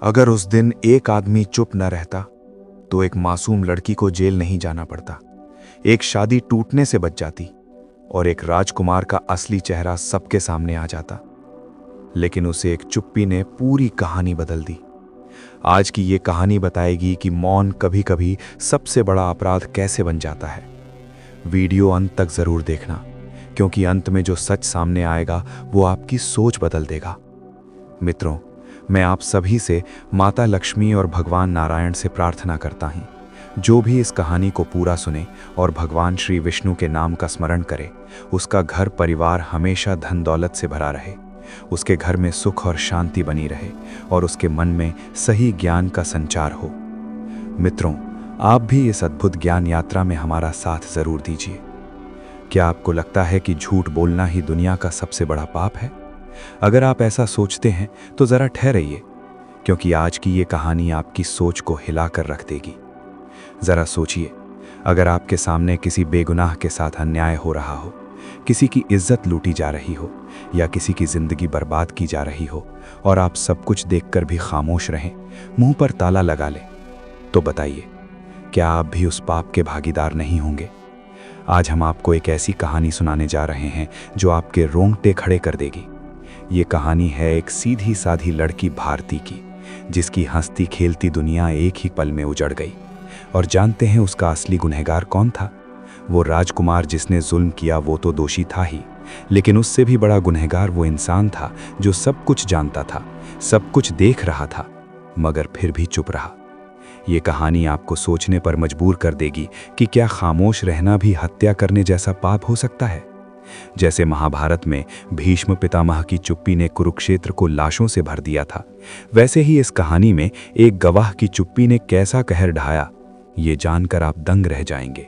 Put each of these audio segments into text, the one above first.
अगर उस दिन एक आदमी चुप न रहता तो एक मासूम लड़की को जेल नहीं जाना पड़ता, एक शादी टूटने से बच जाती और एक राजकुमार का असली चेहरा सबके सामने आ जाता। लेकिन उसे एक चुप्पी ने पूरी कहानी बदल दी। आज की ये कहानी बताएगी कि मौन कभी कभी सबसे बड़ा अपराध कैसे बन जाता है। वीडियो अंत तक जरूर देखना, क्योंकि अंत में जो सच सामने आएगा वो आपकी सोच बदल देगा। मित्रों, मैं आप सभी से माता लक्ष्मी और भगवान नारायण से प्रार्थना करता हूँ, जो भी इस कहानी को पूरा सुने और भगवान श्री विष्णु के नाम का स्मरण करे, उसका घर परिवार हमेशा धन दौलत से भरा रहे, उसके घर में सुख और शांति बनी रहे और उसके मन में सही ज्ञान का संचार हो। मित्रों, आप भी इस अद्भुत ज्ञान यात्रा में हमारा साथ जरूर दीजिए। क्या आपको लगता है कि झूठ बोलना ही दुनिया का सबसे बड़ा पाप है? अगर आप ऐसा सोचते हैं तो जरा ठहरिए, क्योंकि आज की ये कहानी आपकी सोच को हिलाकर रख देगी। जरा सोचिए, अगर आपके सामने किसी बेगुनाह के साथ अन्याय हो रहा हो, किसी की इज्जत लूटी जा रही हो या किसी की जिंदगी बर्बाद की जा रही हो और आप सब कुछ देखकर भी खामोश रहें, मुंह पर ताला लगा लें, तो बताइए, क्या आप भी उस पाप के भागीदार नहीं होंगे? आज हम आपको एक ऐसी कहानी सुनाने जा रहे हैं जो आपके रोंगटे खड़े कर देगी। ये कहानी है एक सीधी साधी लड़की भारती की, जिसकी हंसती खेलती दुनिया एक ही पल में उजड़ गई। और जानते हैं उसका असली गुनहगार कौन था? वो राजकुमार जिसने जुल्म किया वो तो दोषी था ही, लेकिन उससे भी बड़ा गुनहगार वो इंसान था जो सब कुछ जानता था, सब कुछ देख रहा था, मगर फिर भी चुप रहा। ये कहानी आपको सोचने पर मजबूर कर देगी कि क्या खामोश रहना भी हत्या करने जैसा पाप हो सकता है। जैसे महाभारत में भीष्म पितामह की चुप्पी ने कुरुक्षेत्र को लाशों से भर दिया था, वैसे ही इस कहानी में एक गवाह की चुप्पी ने कैसा कहर ढाया, ये जानकर आप दंग रह जाएंगे।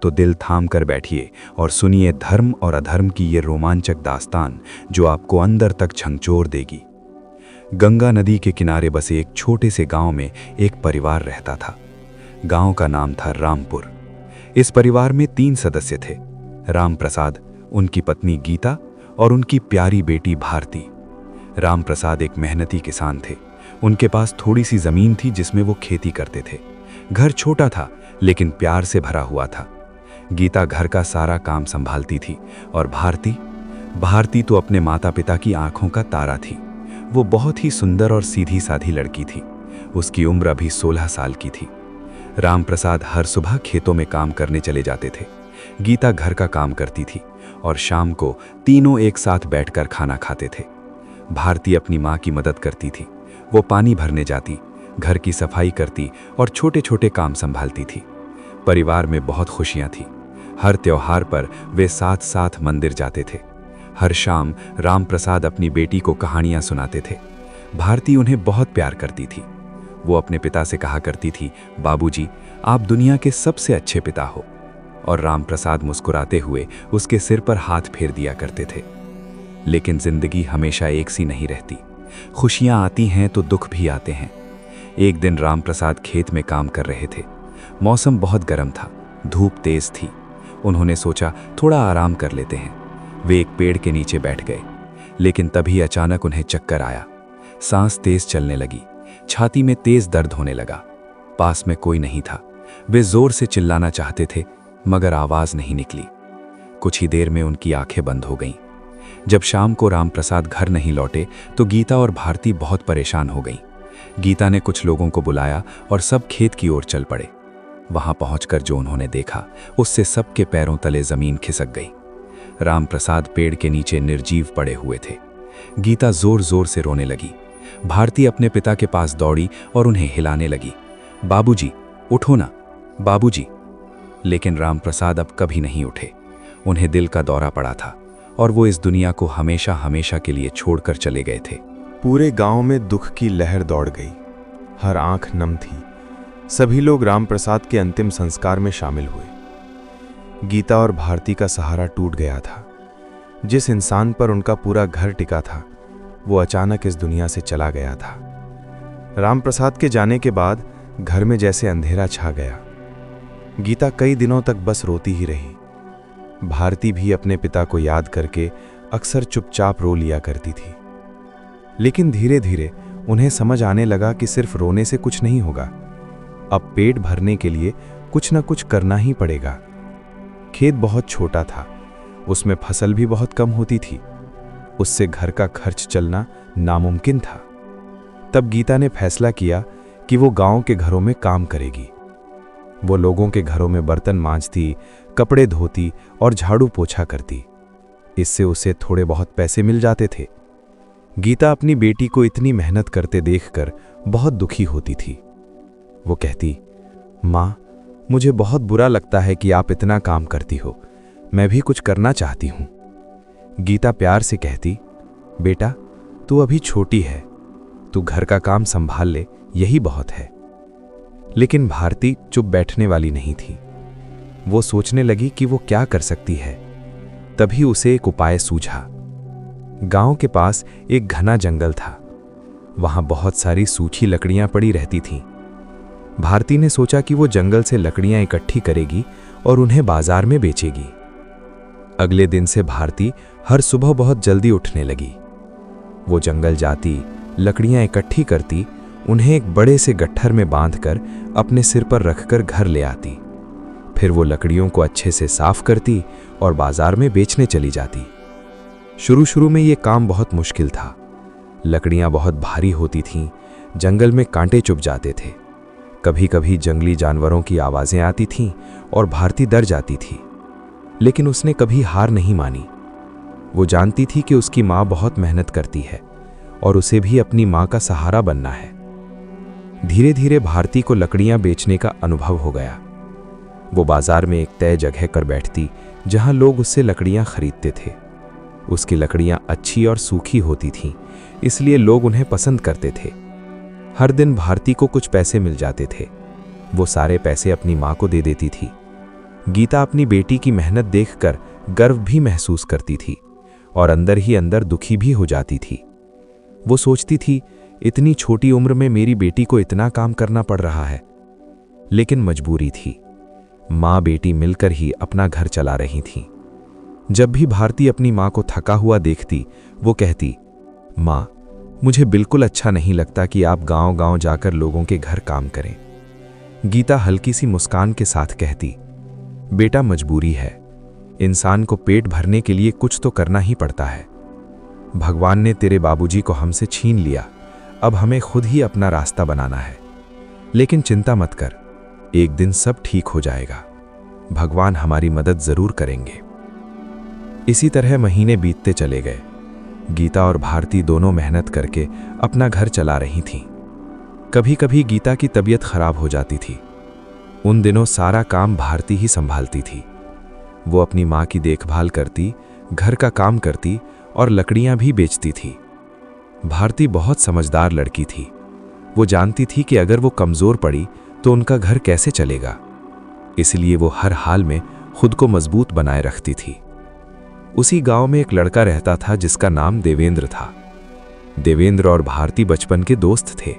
तो दिल थाम कर बैठिए और सुनिए धर्म और अधर्म की ये रोमांचक दास्तान, जो आपको अंदर तक झकझोर देगी। गंगा नदी के किनारे बसे एक छोटे से गांव में एक परिवार रहता था। गांव का नाम था रामपुर। इस परिवार में 3 सदस्य थे: राम प्रसाद, उनकी पत्नी गीता और उनकी प्यारी बेटी भारती। राम प्रसाद एक मेहनती किसान थे। उनके पास थोड़ी सी जमीन थी जिसमें वो खेती करते थे। घर छोटा था लेकिन प्यार से भरा हुआ था। गीता घर का सारा काम संभालती थी और भारती तो अपने माता पिता की आंखों का तारा थी। वो बहुत ही सुंदर और सीधी साधी लड़की थी। उसकी उम्र अभी 16 साल की थी। राम प्रसाद हर सुबह खेतों में काम करने चले जाते थे। गीता घर का काम करती थी और शाम को तीनों एक साथ बैठकर खाना खाते थे। भारती अपनी माँ की मदद करती थी। वो पानी भरने जाती, घर की सफाई करती और छोटे छोटे काम संभालती थी। परिवार में बहुत खुशियाँ थी। हर त्योहार पर वे साथ साथ मंदिर जाते थे। हर शाम राम प्रसाद अपनी बेटी को कहानियाँ सुनाते थे। भारती उन्हें बहुत प्यार करती थी। वो अपने पिता से कहा करती थी, बाबूजी, आप दुनिया के सबसे अच्छे पिता हो। और राम प्रसाद मुस्कुराते हुए उसके सिर पर हाथ फेर दिया करते थे। लेकिन जिंदगी हमेशा एक सी नहीं रहती। खुशियां आती हैं तो दुख भी आते हैं। एक दिन राम प्रसाद खेत में काम कर रहे थे। मौसम बहुत गर्म था, धूप तेज थी। उन्होंने सोचा थोड़ा आराम कर लेते हैं। वे एक पेड़ के नीचे बैठ गए, लेकिन तभी अचानक उन्हें चक्कर आया। सांस तेज चलने लगी, छाती में तेज दर्द होने लगा। पास में कोई नहीं था। वे जोर से चिल्लाना चाहते थे, मगर आवाज नहीं निकली। कुछ ही देर में उनकी आंखें बंद हो गईं। जब शाम को राम प्रसाद घर नहीं लौटे तो गीता और भारती बहुत परेशान हो गईं। गीता ने कुछ लोगों को बुलाया और सब खेत की ओर चल पड़े। वहां पहुंचकर जो उन्होंने देखा, उससे सबके पैरों तले जमीन खिसक गई। राम प्रसाद पेड़ के नीचे निर्जीव पड़े हुए थे। गीता जोर जोर से रोने लगी। भारती अपने पिता के पास दौड़ी और उन्हें हिलाने लगी, बाबूजी, उठो ना, बाबूजी। लेकिन राम प्रसाद अब कभी नहीं उठे। उन्हें दिल का दौरा पड़ा था और वो इस दुनिया को हमेशा हमेशा के लिए छोड़कर चले गए थे। पूरे गांव में दुख की लहर दौड़ गई। हर आंख नम थी। सभी लोग राम प्रसाद के अंतिम संस्कार में शामिल हुए। गीता और भारती का सहारा टूट गया था। जिस इंसान पर उनका पूरा घर टिका था, वो अचानक इस दुनिया से चला गया था। राम प्रसाद के जाने के बाद घर में जैसे अंधेरा छा गया। गीता कई दिनों तक बस रोती ही रही। भारती भी अपने पिता को याद करके अक्सर चुपचाप रो लिया करती थी। लेकिन धीरे धीरे उन्हें समझ आने लगा कि सिर्फ रोने से कुछ नहीं होगा। अब पेट भरने के लिए कुछ न कुछ करना ही पड़ेगा। खेत बहुत छोटा था, उसमें फसल भी बहुत कम होती थी। उससे घर का खर्च चलना नामुमकिन था। तब गीता ने फैसला किया कि वो गांव के घरों में काम करेगी। वो लोगों के घरों में बर्तन मांजती, कपड़े धोती और झाड़ू पोछा करती। इससे उसे थोड़े बहुत पैसे मिल जाते थे। गीता अपनी बेटी को इतनी मेहनत करते देखकर बहुत दुखी होती थी। वो कहती, माँ, मुझे बहुत बुरा लगता है कि आप इतना काम करती हो। मैं भी कुछ करना चाहती हूँ। गीता प्यार से कहती, बेटा, तू अभी छोटी है, तू घर का काम संभाल ले, यही बहुत है। लेकिन भारती चुप बैठने वाली नहीं थी। वो सोचने लगी कि वो क्या कर सकती है। तभी उसे एक उपाय सूझा। गांव के पास एक घना जंगल था। वहां बहुत सारी सूखी लकड़ियां पड़ी रहती थीं। भारती ने सोचा कि वो जंगल से लकड़ियां इकट्ठी करेगी और उन्हें बाजार में बेचेगी। अगले दिन से भारती हर सुबह बहुत जल्दी उठने लगी। वो जंगल जाती, लकड़ियां इकट्ठी करती, उन्हें एक बड़े से गट्ठर में बांधकर अपने सिर पर रखकर घर ले आती। फिर वो लकड़ियों को अच्छे से साफ करती और बाजार में बेचने चली जाती। शुरू शुरू में ये काम बहुत मुश्किल था। लकड़ियां बहुत भारी होती थीं, जंगल में कांटे चुभ जाते थे। कभी कभी जंगली जानवरों की आवाज़ें आती थीं और भारती डर जाती थी। लेकिन उसने कभी हार नहीं मानी। वो जानती थी कि उसकी माँ बहुत मेहनत करती है और उसे भी अपनी माँ का सहारा बनना है। धीरे धीरे भारती को लकड़ियां बेचने का अनुभव हो गया। वो बाजार में एक तय जगह कर बैठती जहां लोग उससे लकड़ियां खरीदते थे। उसकी लकड़ियां अच्छी और सूखी होती थीं, इसलिए लोग उन्हें पसंद करते थे। हर दिन भारती को कुछ पैसे मिल जाते थे। वो सारे पैसे अपनी माँ को दे देती थी। गीता अपनी बेटी की मेहनत देखकर गर्व भी महसूस करती थी और अंदर ही अंदर दुखी भी हो जाती थी। वो सोचती थी, इतनी छोटी उम्र में मेरी बेटी को इतना काम करना पड़ रहा है। लेकिन मजबूरी थी। माँ बेटी मिलकर ही अपना घर चला रही थीं। जब भी भारती अपनी माँ को थका हुआ देखती, वो कहती, माँ, मुझे बिल्कुल अच्छा नहीं लगता कि आप गांव-गांव जाकर लोगों के घर काम करें। गीता हल्की सी मुस्कान के साथ कहती, बेटा, मजबूरी है। इंसान को पेट भरने के लिए कुछ तो करना ही पड़ता है। भगवान ने तेरे बाबूजी को हमसे छीन लिया, अब हमें खुद ही अपना रास्ता बनाना है। लेकिन चिंता मत कर, एक दिन सब ठीक हो जाएगा। भगवान हमारी मदद जरूर करेंगे। इसी तरह महीने बीतते चले गए। गीता और भारती दोनों मेहनत करके अपना घर चला रही थीं। कभी कभी गीता की तबीयत खराब हो जाती थी। उन दिनों सारा काम भारती ही संभालती थी। वो अपनी माँ की देखभाल करती, घर का काम करती और लकड़ियां भी बेचती थी। भारती बहुत समझदार लड़की थी। वो जानती थी कि अगर वो कमजोर पड़ी तो उनका घर कैसे चलेगा। इसलिए वो हर हाल में खुद को मजबूत बनाए रखती थी। उसी गांव में एक लड़का रहता था जिसका नाम देवेंद्र था। देवेंद्र और भारती बचपन के दोस्त थे।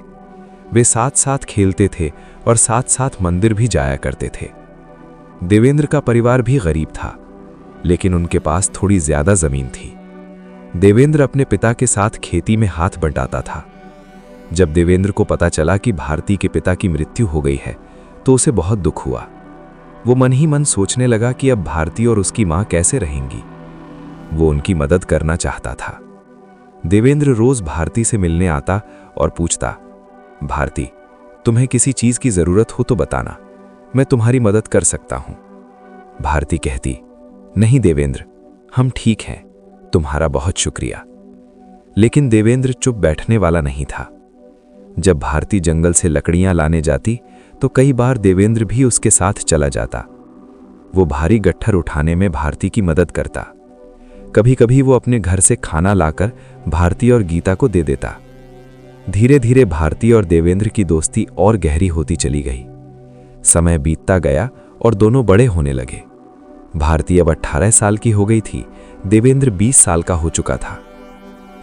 वे साथ साथ खेलते थे और साथ साथ मंदिर भी जाया करते थे। देवेंद्र का परिवार भी गरीब था, लेकिन उनके पास थोड़ी ज्यादा जमीन थी। देवेंद्र अपने पिता के साथ खेती में हाथ बंटाता था। जब देवेंद्र को पता चला कि भारती के पिता की मृत्यु हो गई है, तो उसे बहुत दुख हुआ। वो मन ही मन सोचने लगा कि अब भारती और उसकी माँ कैसे रहेंगी। वो उनकी मदद करना चाहता था। देवेंद्र रोज भारती से मिलने आता और पूछता, भारती, तुम्हें किसी चीज की जरूरत हो तो बताना, मैं तुम्हारी मदद कर सकता हूं। भारती कहती, नहीं देवेंद्र, हम ठीक हैं, तुम्हारा बहुत शुक्रिया। लेकिन देवेंद्र चुप बैठने वाला नहीं था। जब भारती जंगल से लकड़ियां लाने जाती तो कई बार देवेंद्र भी उसके साथ चला जाता। वो भारी गट्ठर उठाने में भारती की मदद करता। कभी कभी वो अपने घर से खाना लाकर भारती और गीता को दे देता। धीरे धीरे भारती और देवेंद्र की दोस्ती और गहरी होती चली गई। समय बीतता गया और दोनों बड़े होने लगे। भारती अब 18 साल की हो गई थी, देवेंद्र 20 साल का हो चुका था।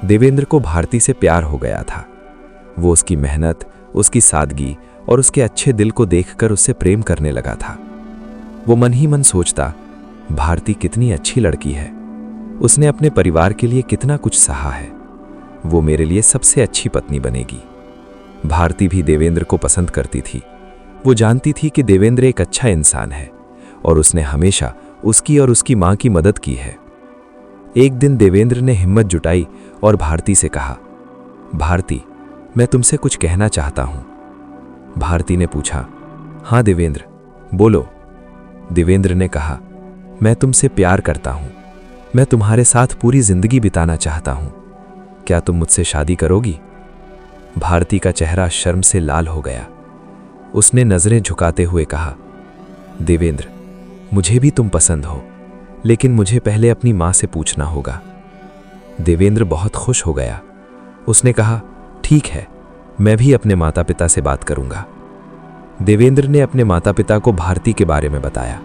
देवेंद्र को भारती से प्यार हो गया था। वो उसकी मेहनत, उसकी सादगी और उसके अच्छे दिल को देखकर उससे प्रेम करने लगा था। वो मन ही मन सोचता, भारती कितनी अच्छी लड़की है, उसने अपने परिवार के लिए कितना कुछ सहा है, वो मेरे लिए सबसे अच्छी पत्नी बनेगी। भारती भी देवेंद्र को पसंद करती थी। वो जानती थी कि देवेंद्र एक अच्छा इंसान है और उसने हमेशा उसकी और उसकी मां की मदद की है। एक दिन देवेंद्र ने हिम्मत जुटाई और भारती से कहा, भारती, मैं तुमसे कुछ कहना चाहता हूं। भारती ने पूछा, हाँ देवेंद्र, बोलो। देवेंद्र ने कहा, मैं तुमसे प्यार करता हूं। मैं तुम्हारे साथ पूरी जिंदगी बिताना चाहता हूं। क्या तुम मुझसे शादी करोगी? भारती का चेहरा शर्म से लाल हो गया। उसने नजरें झुकाते हुए कहा, देवेंद्र, मुझे भी तुम पसंद हो, लेकिन मुझे पहले अपनी मां से पूछना होगा। देवेंद्र बहुत खुश हो गया। उसने कहा, ठीक है, मैं भी अपने माता पिता से बात करूंगा। देवेंद्र ने अपने माता पिता को भारती के बारे में बताया।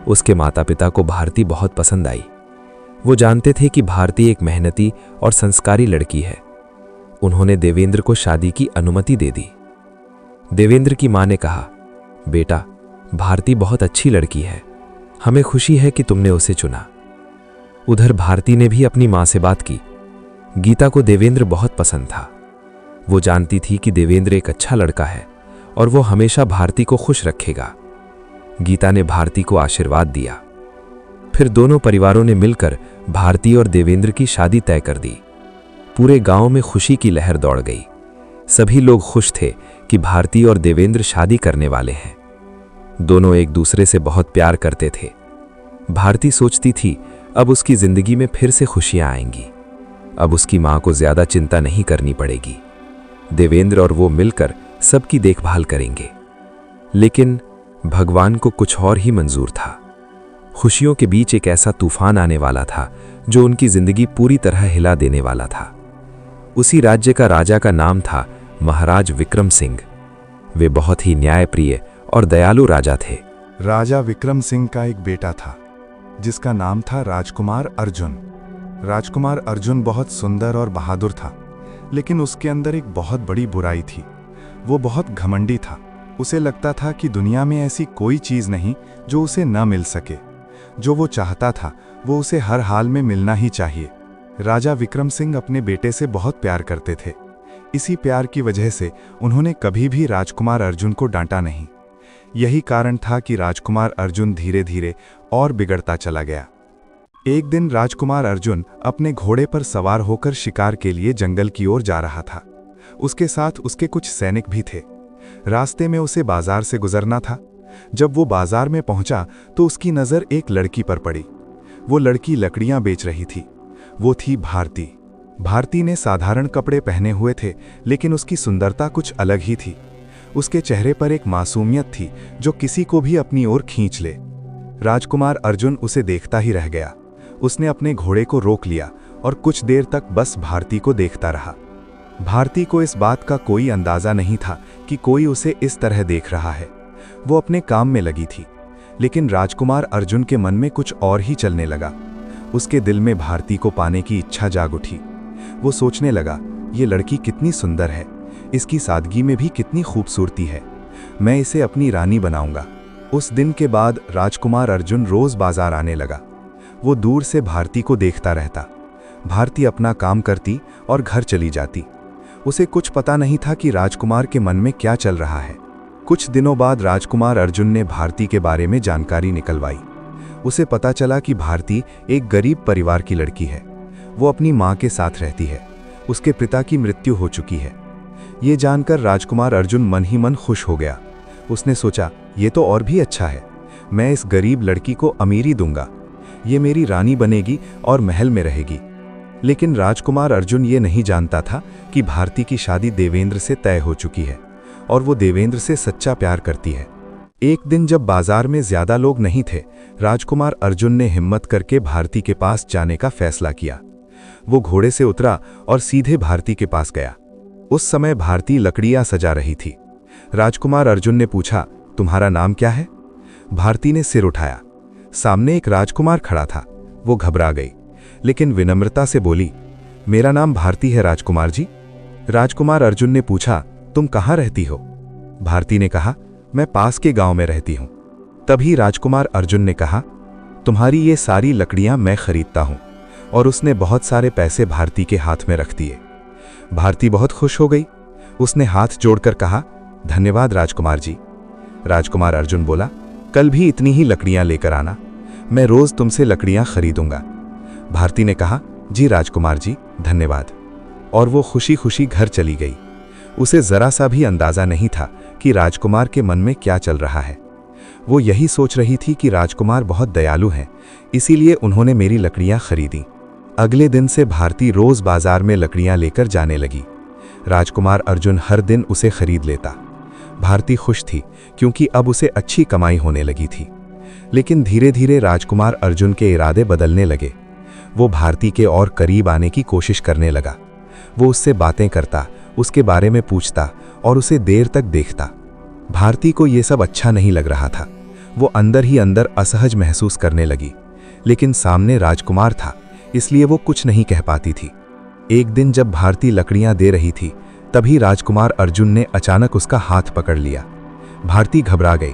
उसके माता पिता को भारती बहुत पसंद आई। वो जानते थे कि भारती एक मेहनती और संस्कारी लड़की है। उन्होंने देवेंद्र को शादी की अनुमति दे दी। देवेंद्र की मां ने कहा, बेटा, भारती बहुत अच्छी लड़की है। हमें खुशी है कि तुमने उसे चुना। उधर भारती ने भी अपनी मां से बात की। गीता को देवेंद्र बहुत पसंद था। वो जानती थी कि देवेंद्र एक अच्छा लड़का है और वो हमेशा भारती को खुश रखेगा। गीता ने भारती को आशीर्वाद दिया। फिर दोनों परिवारों ने मिलकर भारती और देवेंद्र की शादी तय कर दी। पूरे गांव में खुशी की लहर दौड़ गई। सभी लोग खुश थे कि भारती और देवेंद्र शादी करने वाले हैं। दोनों एक दूसरे से बहुत प्यार करते थे। भारती सोचती थी अब उसकी जिंदगी में फिर से खुशियां आएंगी। अब उसकी मां को ज्यादा चिंता नहीं करनी पड़ेगी। देवेंद्र और वो मिलकर सबकी देखभाल करेंगे। लेकिन भगवान को कुछ और ही मंजूर था। खुशियों के बीच एक ऐसा तूफान आने वाला था जो उनकी जिंदगी पूरी तरह हिला देने वाला था। उसी राज्य का राजा का नाम था महाराज विक्रम सिंह। वे बहुत ही न्यायप्रिय और दयालु राजा थे। राजा विक्रम सिंह का एक बेटा था जिसका नाम था राजकुमार अर्जुन। राजकुमार अर्जुन बहुत सुंदर और बहादुर था, लेकिन उसके अंदर एक बहुत बड़ी बुराई थी। वो बहुत घमंडी था। उसे लगता था कि दुनिया में ऐसी कोई चीज़ नहीं जो उसे न मिल सके। जो वो चाहता था वो उसे हर हाल में मिलना ही चाहिए। राजा विक्रम सिंह अपने बेटे से बहुत प्यार करते थे। इसी प्यार की वजह से उन्होंने कभी भी राजकुमार अर्जुन को डांटा नहीं। यही कारण था कि राजकुमार अर्जुन धीरे धीरे और बिगड़ता चला गया। एक दिन राजकुमार अर्जुन अपने घोड़े पर सवार होकर शिकार के लिए जंगल की ओर जा रहा था। उसके साथ उसके कुछ सैनिक भी थे। रास्ते में उसे बाजार से गुजरना था। जब वो बाजार में पहुंचा तो उसकी नज़र एक लड़की पर पड़ी। वो लड़की लकड़ियां बेच रही थी। वो थी भारती। भारती ने साधारण कपड़े पहने हुए थे, लेकिन उसकी सुंदरता कुछ अलग ही थी। उसके चेहरे पर एक मासूमियत थी जो किसी को भी अपनी ओर खींच ले। राजकुमार अर्जुन उसे देखता ही रह गया। उसने अपने घोड़े को रोक लिया और कुछ देर तक बस भारती को देखता रहा। भारती को इस बात का कोई अंदाजा नहीं था कि कोई उसे इस तरह देख रहा है। वो अपने काम में लगी थी, लेकिन राजकुमार अर्जुन के मन में कुछ और ही चलने लगा। उसके दिल में भारती को पाने की इच्छा जाग उठी। वो सोचने लगा, ये लड़की कितनी सुंदर है, इसकी सादगी में भी कितनी खूबसूरती है। मैं इसे अपनी रानी बनाऊंगा। उस दिन के बाद राजकुमार अर्जुन रोज बाजार आने लगा। वो दूर से भारती को देखता रहता। भारती अपना काम करती और घर चली जाती। उसे कुछ पता नहीं था कि राजकुमार के मन में क्या चल रहा है। कुछ दिनों बाद राजकुमार अर्जुन ने भारती के बारे में जानकारी निकलवाई। उसे पता चला कि भारती एक गरीब परिवार की लड़की है। वो अपनी मां के साथ रहती है। उसके पिता की मृत्यु हो चुकी है। ये जानकर राजकुमार अर्जुन मन ही मन खुश हो गया। उसने सोचा, ये तो और भी अच्छा है। मैं इस गरीब लड़की को अमीरी दूंगा। ये मेरी रानी बनेगी और महल में रहेगी। लेकिन राजकुमार अर्जुन ये नहीं जानता था कि भारती की शादी देवेंद्र से तय हो चुकी है और वो देवेंद्र से सच्चा प्यार करती है। एक दिन जब बाजार में ज्यादा लोग नहीं थे, राजकुमार अर्जुन ने हिम्मत करके भारती के पास जाने का फैसला किया। वो घोड़े से उतरा और सीधे भारती के पास गया। उस समय भारती लकड़ियां सजा रही थी। राजकुमार अर्जुन ने पूछा, तुम्हारा नाम क्या है? भारती ने सिर उठाया। सामने एक राजकुमार खड़ा था। वो घबरा गई, लेकिन विनम्रता से बोली, मेरा नाम भारती है राजकुमार जी। राजकुमार अर्जुन ने पूछा, तुम कहाँ रहती हो? भारती ने कहा, मैं पास के गांव में रहती हूं। तभी राजकुमार अर्जुन ने कहा, तुम्हारी ये सारी लकड़ियां मैं खरीदता हूं। और उसने बहुत सारे पैसे भारती के हाथ में रख दिए। भारती बहुत खुश हो गई। उसने हाथ जोड़कर कहा, धन्यवाद राजकुमार जी। राजकुमार अर्जुन बोला, कल भी इतनी ही लकड़ियां लेकर आना, मैं रोज तुमसे लकड़ियां खरीदूंगा। भारती ने कहा, जी राजकुमार जी, धन्यवाद। और वो खुशी खुशी घर चली गई। उसे जरा सा भी अंदाजा नहीं था कि राजकुमार के मन में क्या चल रहा है। वो यही सोच रही थी कि राजकुमार बहुत दयालु हैं, इसीलिए उन्होंने मेरी लकड़ियां खरीदी। अगले दिन से भारती रोज बाजार में लकड़ियां लेकर जाने लगी। राजकुमार अर्जुन हर दिन उसे खरीद लेता। भारती खुश थी क्योंकि अब उसे अच्छी कमाई होने लगी थी। लेकिन धीरे धीरे राजकुमार अर्जुन के इरादे बदलने लगे। वो भारती के और करीब आने की कोशिश करने लगा। वो उससे बातें करता, उसके बारे में पूछता और उसे देर तक देखता। भारती को ये सब अच्छा नहीं लग रहा था। वो अंदर ही अंदर असहज महसूस करने लगी। लेकिन सामने राजकुमार था, इसलिए वो कुछ नहीं कह पाती थी। एक दिन जब भारती लकड़ियां दे रही थी, तभी राजकुमार अर्जुन ने अचानक उसका हाथ पकड़ लिया। भारती घबरा गई।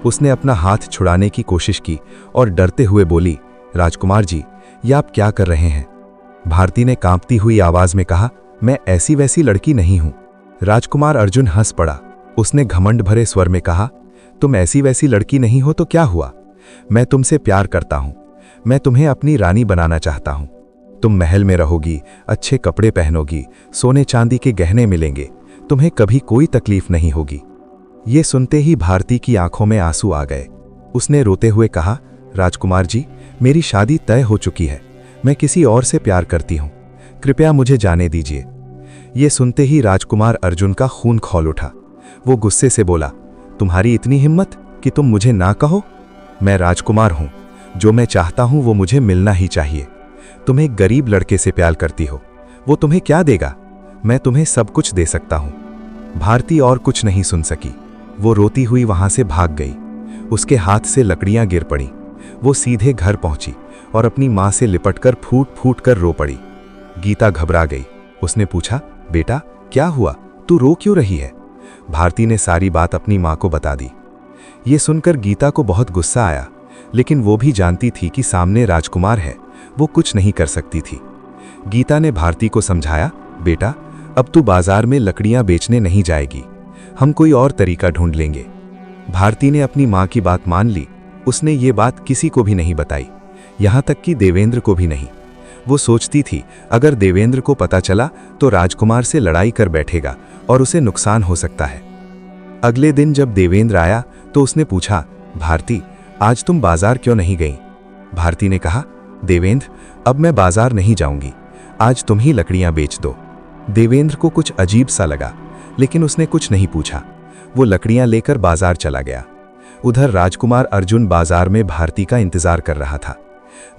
उसने अपना हाथ छुड़ाने की कोशिश की और डरते हुए बोली, राजकुमार जी, ये आप क्या कर रहे हैं? भारती ने कांपती हुई आवाज में कहा, मैं ऐसी वैसी लड़की नहीं हूं। राजकुमार अर्जुन हंस पड़ा। उसने घमंड भरे स्वर में कहा, तुम ऐसी वैसी लड़की नहीं हो तो क्या हुआ? मैं तुमसे प्यार करता हूं। मैं तुम्हें अपनी रानी बनाना चाहता हूं। तुम महल में रहोगी, अच्छे कपड़े पहनोगी, सोने चांदी के गहने मिलेंगे, तुम्हें कभी कोई तकलीफ नहीं होगी। ये सुनते ही भारती की आंखों में आंसू आ गए। उसने रोते हुए कहा, राजकुमार जी, मेरी शादी तय हो चुकी है। मैं किसी और से प्यार करती हूं। कृपया मुझे जाने दीजिए। ये सुनते ही राजकुमार अर्जुन का खून खौल उठा। वो गुस्से से बोला, तुम्हारी इतनी हिम्मत कि तुम मुझे ना कहो? मैं राजकुमार हूं। जो मैं चाहता हूं वो मुझे मिलना ही चाहिए। तुम एक गरीब लड़के से प्यार करती हो, वो तुम्हें क्या देगा? मैं तुम्हें सब कुछ दे सकता हूं। भारती और कुछ नहीं सुन सकी। वो रोती हुई वहां से भाग गई। उसके हाथ से लकड़ियां गिर पड़ी। वो सीधे घर पहुंची और अपनी मां से लिपटकर फूट फूट कर रो पड़ी। गीता घबरा गई। उसने पूछा, बेटा क्या हुआ? तू रो क्यों रही है? भारती ने सारी बात अपनी मां को बता दी। ये सुनकर गीता को बहुत गुस्सा आया, लेकिन वो भी जानती थी कि सामने राजकुमार है, वो कुछ नहीं कर सकती थी। गीता ने भारती को समझाया, बेटा अब तू बाजार में लकड़ियां बेचने नहीं जाएगी, हम कोई और तरीका ढूंढ लेंगे। भारती ने अपनी मां की बात मान ली। उसने ये बात किसी को भी नहीं बताई, यहां तक कि देवेंद्र को भी नहीं। वो सोचती थी अगर देवेंद्र को पता चला तो राजकुमार से लड़ाई कर बैठेगा और उसे नुकसान हो सकता है। अगले दिन जब देवेंद्र आया तो उसने पूछा, भारती आज तुम बाजार क्यों नहीं गई? भारती ने कहा, देवेंद्र अब मैं बाजार नहीं जाऊंगी, आज तुम ही लकड़ियां बेच दो। देवेंद्र को कुछ अजीब सा लगा, लेकिन उसने कुछ नहीं पूछा। वो लकड़ियां लेकर बाजार चला गया। उधर राजकुमार अर्जुन बाजार में भारती का इंतजार कर रहा था।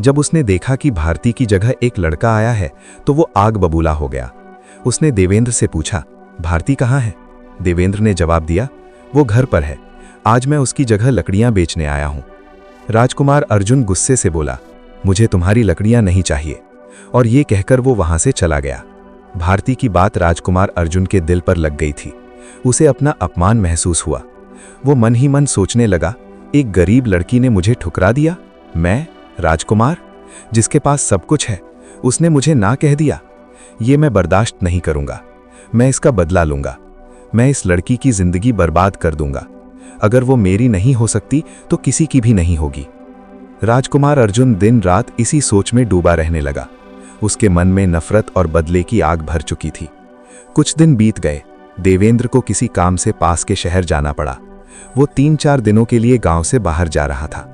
जब उसने देखा कि भारती की जगह एक लड़का आया है तो वो आग बबूला हो गया। उसने देवेंद्र से पूछा, भारती कहाँ है? देवेंद्र ने जवाब दिया, वो घर पर है, आज मैं उसकी जगह लकड़ियां बेचने आया हूं। राजकुमार अर्जुन गुस्से से बोला, मुझे तुम्हारी लकड़ियां नहीं चाहिए, और ये कहकर वो वहां से चला गया। भारती की बात राजकुमार अर्जुन के दिल पर लग गई थी। उसे अपना अपमान महसूस हुआ। वो मन ही मन सोचने लगा, एक गरीब लड़की ने मुझे ठुकरा दिया, मैं राजकुमार जिसके पास सब कुछ है, उसने मुझे ना कह दिया। ये मैं बर्दाश्त नहीं करूंगा, मैं इसका बदला लूंगा। मैं इस लड़की की जिंदगी बर्बाद कर दूंगा। अगर वो मेरी नहीं हो सकती तो किसी की भी नहीं होगी। राजकुमार अर्जुन दिन रात इसी सोच में डूबा रहने लगा। उसके मन में नफरत और बदले की आग भर चुकी थी। कुछ दिन बीत गए। देवेंद्र को किसी काम से पास के शहर जाना पड़ा। वो 3-4 दिनों के लिए गांव से बाहर जा रहा था।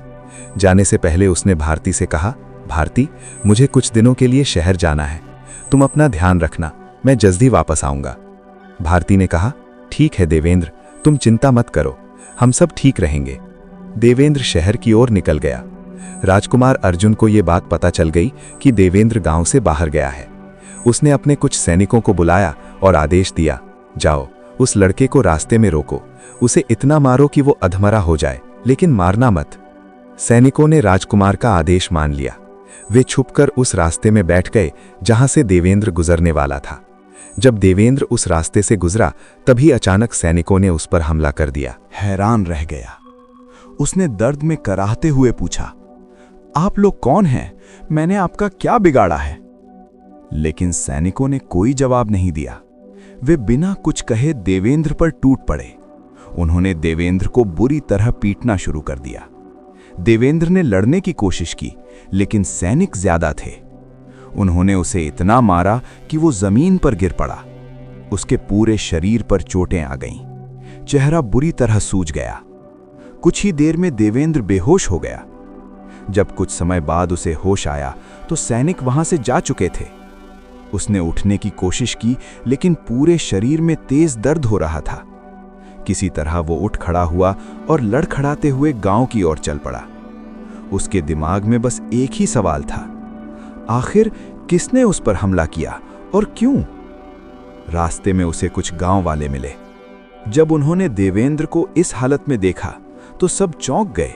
जाने से पहले उसने भारती से कहा, भारती मुझे कुछ दिनों के लिए शहर जाना है, तुम अपना ध्यान रखना, मैं जल्दी वापस आऊंगा। भारती ने कहा, ठीक है देवेंद्र, तुम चिंता मत करो, हम सब ठीक रहेंगे। देवेंद्र शहर की ओर निकल गया। राजकुमार अर्जुन को यह बात पता चल गई कि देवेंद्र गांव से बाहर गया है। उसने अपने कुछ सैनिकों को बुलाया और आदेश दिया, जाओ उस लड़के को रास्ते में रोको, उसे इतना मारो कि वो अधमरा हो जाए, लेकिन मारना मत। सैनिकों ने राजकुमार का आदेश मान लिया। वे छुपकर उस रास्ते में बैठ गए जहां से देवेंद्र गुजरने वाला था। जब देवेंद्र उस रास्ते से गुजरा तभी अचानक सैनिकों ने उस पर हमला कर दिया। हैरान रह गया। उसने दर्द में कराहते हुए पूछा, आप लोग कौन हैं? मैंने आपका क्या बिगाड़ा है? लेकिन सैनिकों ने कोई जवाब नहीं दिया। वे बिना कुछ कहे देवेंद्र पर टूट पड़े। उन्होंने देवेंद्र को बुरी तरह पीटना शुरू कर दिया। देवेंद्र ने लड़ने की कोशिश की, लेकिन सैनिक ज्यादा थे। उन्होंने उसे इतना मारा कि वो जमीन पर गिर पड़ा। उसके पूरे शरीर पर चोटें आ गईं। चेहरा बुरी तरह सूज गया। कुछ ही देर में देवेंद्र बेहोश हो गया। जब कुछ समय बाद उसे होश आया तो सैनिक वहां से जा चुके थे। उसने उठने की कोशिश की, लेकिन पूरे शरीर में तेज दर्द हो रहा था। किसी तरह वो उठ खड़ा हुआ और लड़खड़ाते हुए गांव की ओर चल पड़ा। उसके दिमाग में बस एक ही सवाल था, आखिर किसने उस पर हमला किया और क्यों? रास्ते में उसे कुछ गांव वाले मिले। जब उन्होंने देवेंद्र को इस हालत में देखा तो सब चौंक गए।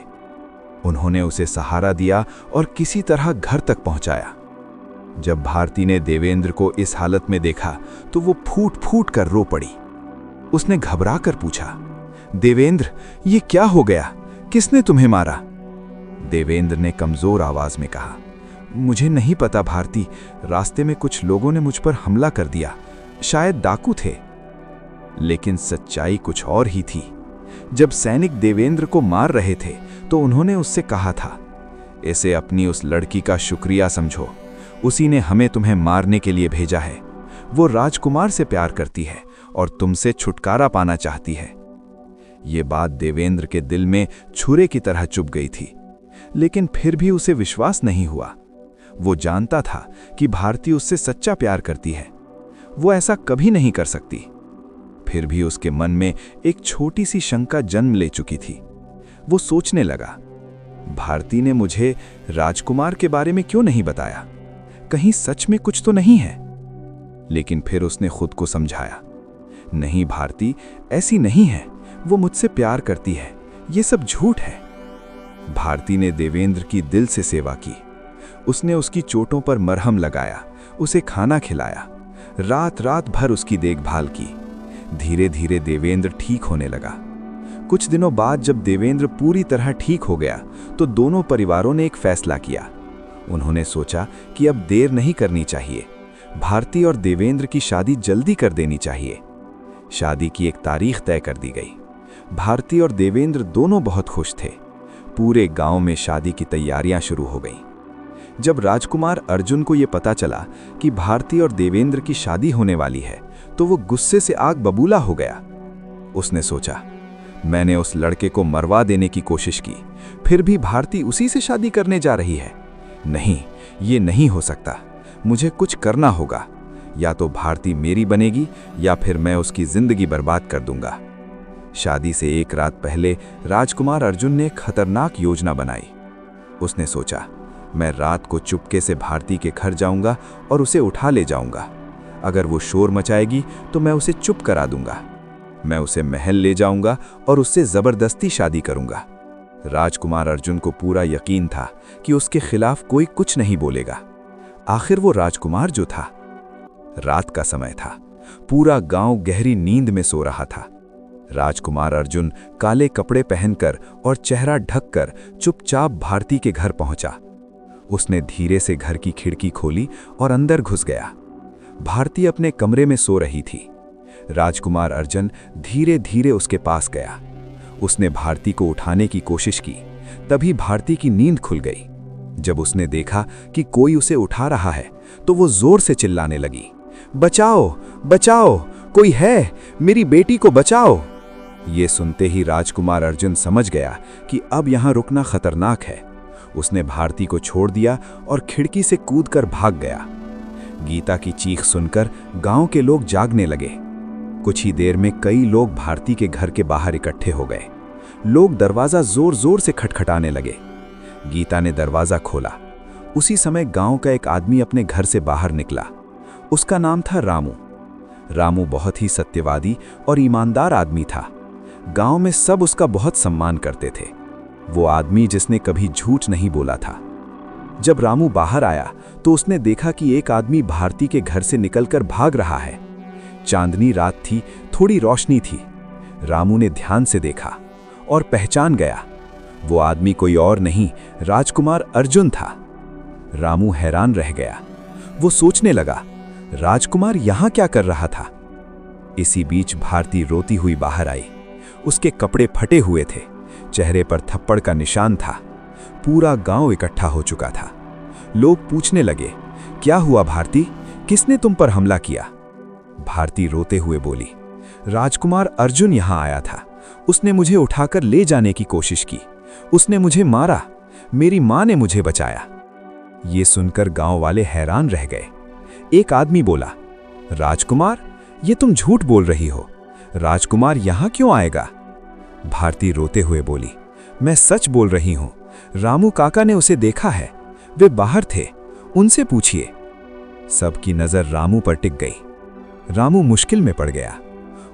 उन्होंने उसे सहारा दिया और किसी तरह घर तक पहुंचाया। जब भारती ने देवेंद्र को इस हालत में देखा तो वो फूट फूट कर रो पड़ी। उसने घबरा कर पूछा, देवेंद्र, ये क्या हो गया? किसने तुम्हें मारा? देवेंद्र ने कमजोर आवाज में कहा, मुझे नहीं पता भारती, रास्ते में कुछ लोगों ने मुझ पर हमला कर दिया, शायद डाकू थे। लेकिन सच्चाई कुछ और ही थी। जब सैनिक देवेंद्र को मार रहे थे तो उन्होंने उससे कहा था, इसे अपनी उस लड़की का शुक्रिया समझो, उसी ने हमें तुम्हें मारने के लिए भेजा है। वो राजकुमार से प्यार करती है और तुमसे छुटकारा पाना चाहती है। ये बात देवेंद्र के दिल में छुरे की तरह चुभ गई थी, लेकिन फिर भी उसे विश्वास नहीं हुआ। वो जानता था कि भारती उससे सच्चा प्यार करती है, वो ऐसा कभी नहीं कर सकती। फिर भी उसके मन में एक छोटी सी शंका जन्म ले चुकी थी। वो सोचने लगा, भारती ने मुझे राजकुमार के बारे में क्यों नहीं बताया? कहीं सच में कुछ तो नहीं है? लेकिन फिर उसने खुद को समझाया, नहीं भारती, ऐसी नहीं है, वो मुझसे प्यार करती है, ये सब झूठ है। भारती ने देवेंद्र की दिल से सेवा की। उसने उसकी चोटों पर मरहम लगाया, उसे खाना खिलाया, रात रात भर उसकी देखभाल की। धीरे धीरे देवेंद्र ठीक होने लगा। कुछ दिनों बाद जब देवेंद्र पूरी तरह ठीक हो गया तो दोनों परिवारों ने एक फैसला किया। उन्होंने सोचा कि अब देर नहीं करनी चाहिए, भारती और देवेंद्र की शादी जल्दी कर देनी चाहिए। शादी की एक तारीख तय कर दी गई। भारती और देवेंद्र दोनों बहुत खुश थे। पूरे गांव में शादी की तैयारियां शुरू हो गईं। जब राजकुमार अर्जुन को यह पता चला कि भारती और देवेंद्र की शादी होने वाली है तो वो गुस्से से आग बबूला हो गया। उसने सोचा, मैंने उस लड़के को मरवा देने की कोशिश की, फिर भी भारती उसी से शादी करने जा रही है। नहीं, ये नहीं हो सकता, मुझे कुछ करना होगा। या तो भारती मेरी बनेगी या फिर मैं उसकी जिंदगी बर्बाद कर दूंगा। शादी से एक रात पहले राजकुमार अर्जुन ने एक खतरनाक योजना बनाई। उसने सोचा, मैं रात को चुपके से भारती के घर जाऊंगा और उसे उठा ले जाऊंगा। अगर वो शोर मचाएगी तो मैं उसे चुप करा दूंगा। मैं उसे महल ले जाऊंगा और उससे जबरदस्ती शादी करूंगा। राजकुमार अर्जुन को पूरा यकीन था कि उसके खिलाफ कोई कुछ नहीं बोलेगा। आखिर वो राजकुमार जो था। रात का समय था, पूरा गांव गहरी नींद में सो रहा था। राजकुमार अर्जुन काले कपड़े पहनकर और चेहरा ढककर चुपचाप भारती के घर पहुंचा। उसने धीरे से घर की खिड़की खोली और अंदर घुस गया। भारती अपने कमरे में सो रही थी। राजकुमार अर्जुन धीरे धीरे उसके पास गया। उसने भारती को उठाने की कोशिश की, तभी भारती की नींद खुल गई। जब उसने देखा कि कोई उसे उठा रहा है तो वो जोर से चिल्लाने लगी, बचाओ बचाओ, कोई है, मेरी बेटी को बचाओ। ये सुनते ही राजकुमार अर्जुन समझ गया कि अब यहाँ रुकना खतरनाक है। उसने भारती को छोड़ दिया और खिड़की से कूदकर भाग गया। गीता की चीख सुनकर गांव के लोग जागने लगे। कुछ ही देर में कई लोग भारती के घर के बाहर इकट्ठे हो गए। लोग दरवाजा जोर जोर से खटखटाने लगे। गीता ने दरवाजा खोला। उसी समय गांव का एक आदमी अपने घर से बाहर निकला। उसका नाम था रामू। रामू बहुत ही सत्यवादी और ईमानदार आदमी था। गांव में सब उसका बहुत सम्मान करते थे। वो आदमी जिसने कभी झूठ नहीं बोला था। जब रामू बाहर आया तो उसने देखा कि एक आदमी भारती के घर से निकलकर भाग रहा है। चांदनी रात थी, थोड़ी रोशनी थी। रामू ने ध्यान से देखा और पहचान गया, वो आदमी कोई और नहीं, राजकुमार अर्जुन था। रामू हैरान रह गया। वो सोचने लगा, राजकुमार यहाँ क्या कर रहा था? इसी बीच भारती रोती हुई बाहर आई। उसके कपड़े फटे हुए थे, चेहरे पर थप्पड़ का निशान था। पूरा गांव इकट्ठा हो चुका था। लोग पूछने लगे, क्या हुआ भारती, किसने तुम पर हमला किया? भारती रोते हुए बोली, राजकुमार अर्जुन यहां आया था। उसने मुझे उठाकर ले जाने की कोशिश की। उसने मुझे मारा। मेरी मां ने मुझे बचाया। ये सुनकर गांव वाले हैरान रह गए। एक आदमी बोला, राजकुमार, ये तुम झूठ बोल रही हो। राजकुमार यहां क्यों आएगा? भारती रोते हुए बोली, मैं सच बोल रही हूं। रामू काका ने उसे देखा है। वे बाहर थे, उनसे पूछिए। सबकी नजर रामू पर टिक गई। रामू मुश्किल में पड़ गया।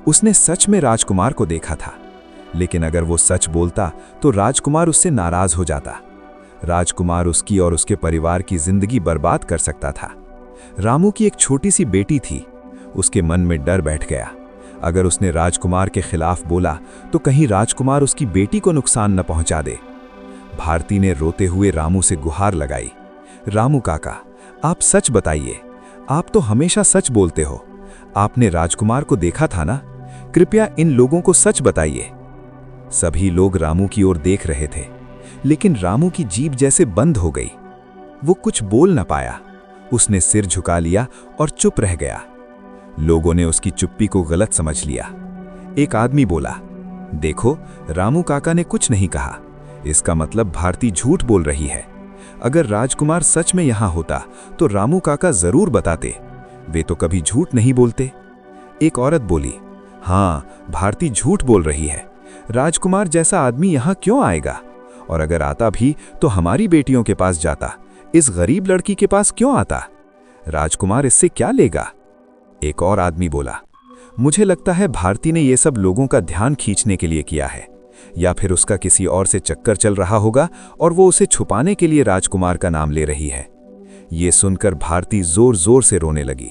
उसने सच में राजकुमार को देखा था, लेकिन अगर वो सच बोलता तो राजकुमार उससे नाराज हो जाता। राजकुमार उसकी और उसके परिवार की जिंदगी बर्बाद कर सकता था। रामू की एक छोटी सी बेटी थी। उसके मन में डर बैठ गया। अगर उसने राजकुमार के खिलाफ बोला तो कहीं राजकुमार उसकी बेटी को नुकसान न पहुंचा दे। भारती ने रोते हुए रामू से गुहार लगाई, रामू काका, आप सच बताइए। आप तो हमेशा सच बोलते हो। आपने राजकुमार को देखा था ना? कृपया इन लोगों को सच बताइए। सभी लोग रामू की ओर देख रहे थे, लेकिन रामू की जीभ जैसे बंद हो गई। वो कुछ बोल न पाया। उसने सिर झुका लिया और चुप रह गया। लोगों ने उसकी चुप्पी को गलत समझ लिया। एक आदमी बोला, देखो, रामू काका ने कुछ नहीं कहा। इसका मतलब भारती झूठ बोल रही है। अगर राजकुमार सच में यहां होता तो रामू काका जरूर बताते। वे तो कभी झूठ नहीं बोलते। एक औरत बोली, हाँ, भारती झूठ बोल रही है। राजकुमार जैसा आदमी यहां क्यों आएगा? और अगर आता भी तो हमारी बेटियों के पास जाता, इस गरीब लड़की के पास क्यों आता? राजकुमार इससे क्या लेगा? एक और आदमी बोला, मुझे लगता है भारती ने ये सब लोगों का ध्यान खींचने के लिए किया है, या फिर उसका किसी और से चक्कर चल रहा होगा और वो उसे छुपाने के लिए राजकुमार का नाम ले रही है। ये सुनकर भारती जोर जोर से रोने लगी।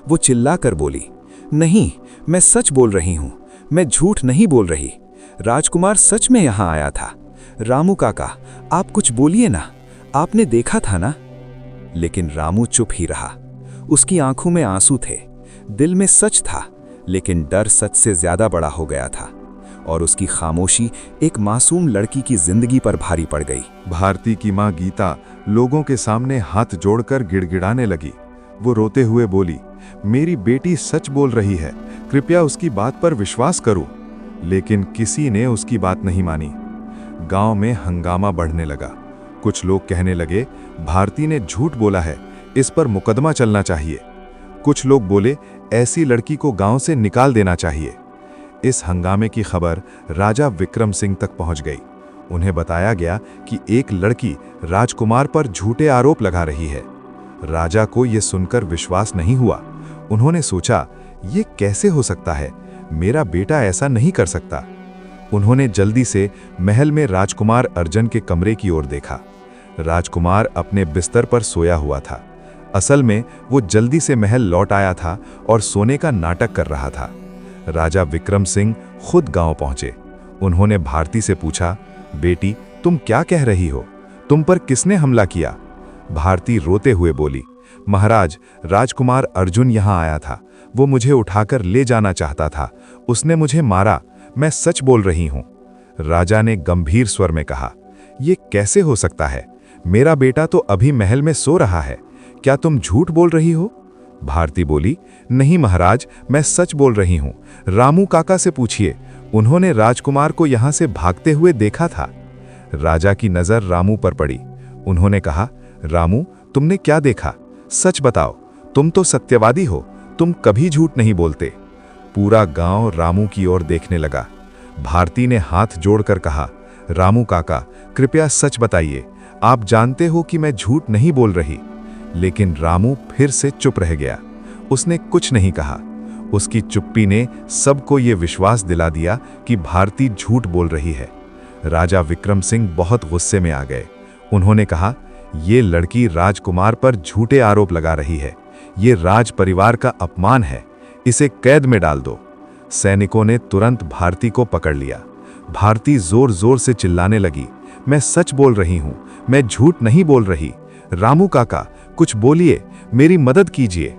वो चिल्लाकर बोली, नहीं, मैं सच बोल रही हूं। मैं झूठ नहीं बोल रही। राजकुमार सच में यहां आया था। रामू काका, आप कुछ बोलिए ना। आपने देखा था ना? लेकिन रामू चुप ही रहा। उसकी आंखों में आंसू थे। दिल में सच था, लेकिन डर सच से ज्यादा बड़ा हो गया था और उसकी खामोशी एक मासूम लड़की की जिंदगी पर भारी पड़ गई। भारती की मां गीता लोगों के सामने हाथ जोड़कर गिड़गिड़ाने लगी। वो रोते हुए बोली, मेरी बेटी सच बोल रही है, कृपया उसकी बात पर विश्वास करो। लेकिन किसी ने उसकी बात नहीं मानी। गांव में हंगामा बढ़ने लगा। कुछ लोग कहने लगे, भारती ने झूठ बोला है, इस पर मुकदमा चलना चाहिए। कुछ लोग बोले, ऐसी लड़की को गांव से निकाल देना चाहिए। इस हंगामे की खबर राजा विक्रम सिंह तक पहुंच गई। उन्हें बताया गया कि एक लड़की राजकुमार पर झूठे आरोप लगा रही है। राजा को यह सुनकर विश्वास नहीं हुआ। उन्होंने सोचा, ये कैसे हो सकता है? मेरा बेटा ऐसा नहीं कर सकता। उन्होंने जल्दी से महल में राजकुमार अर्जुन के कमरे की ओर देखा। राजकुमार अपने बिस्तर पर सोया हुआ था। असल में वो जल्दी से महल लौट आया था और सोने का नाटक कर रहा था। राजा विक्रम सिंह खुद गांव पहुंचे। उन्होंने भारती से पूछा, बेटी, तुम क्या कह रही हो? तुम पर किसने हमला किया? भारती रोते हुए बोली, महाराज, राजकुमार अर्जुन यहां आया था। वो मुझे उठाकर ले जाना चाहता था। उसने मुझे मारा। मैं सच बोल रही हूं। राजा ने गंभीर स्वर में कहा, यह कैसे हो सकता है? मेरा बेटा तो अभी महल में सो रहा है। क्या तुम झूठ बोल रही हो? भारती बोली, नहीं महाराज, मैं सच बोल रही हूं। रामू काका से पूछिए, उन्होंने राजकुमार को यहां से भागते हुए देखा था। राजा की नजर रामू पर पड़ी। उन्होंने कहा, रामू, तुमने क्या देखा? सच बताओ। तुम तो सत्यवादी हो। तुम कभी झूठ नहीं बोलते। पूरा गांव रामू की ओर देखने लगा। भारती ने हाथ जोड़कर कहा, रामू काका, कृपया सच बताइए। आप जानते हो कि मैं झूठ नहीं बोल रही। लेकिन रामू फिर से चुप रह गया। उसने कुछ नहीं कहा। उसकी चुप्पी ने सबको ये विश्वास दिला दिया कि भारती झूठ बोल रही है। राजा विक्रम सिंह बहुत गुस्से में आ गए। उन्होंने कहा, ये लड़की राजकुमार पर झूठे आरोप लगा रही है। ये राज परिवार का अपमान है। इसे कैद में डाल दो। सैनिकों ने तुरंत भारती को पकड़ लिया। भारती जोर जोर से चिल्लाने लगी, मैं सच बोल रही हूं। मैं झूठ नहीं बोल रही। रामू काका, कुछ बोलिए, मेरी मदद कीजिए।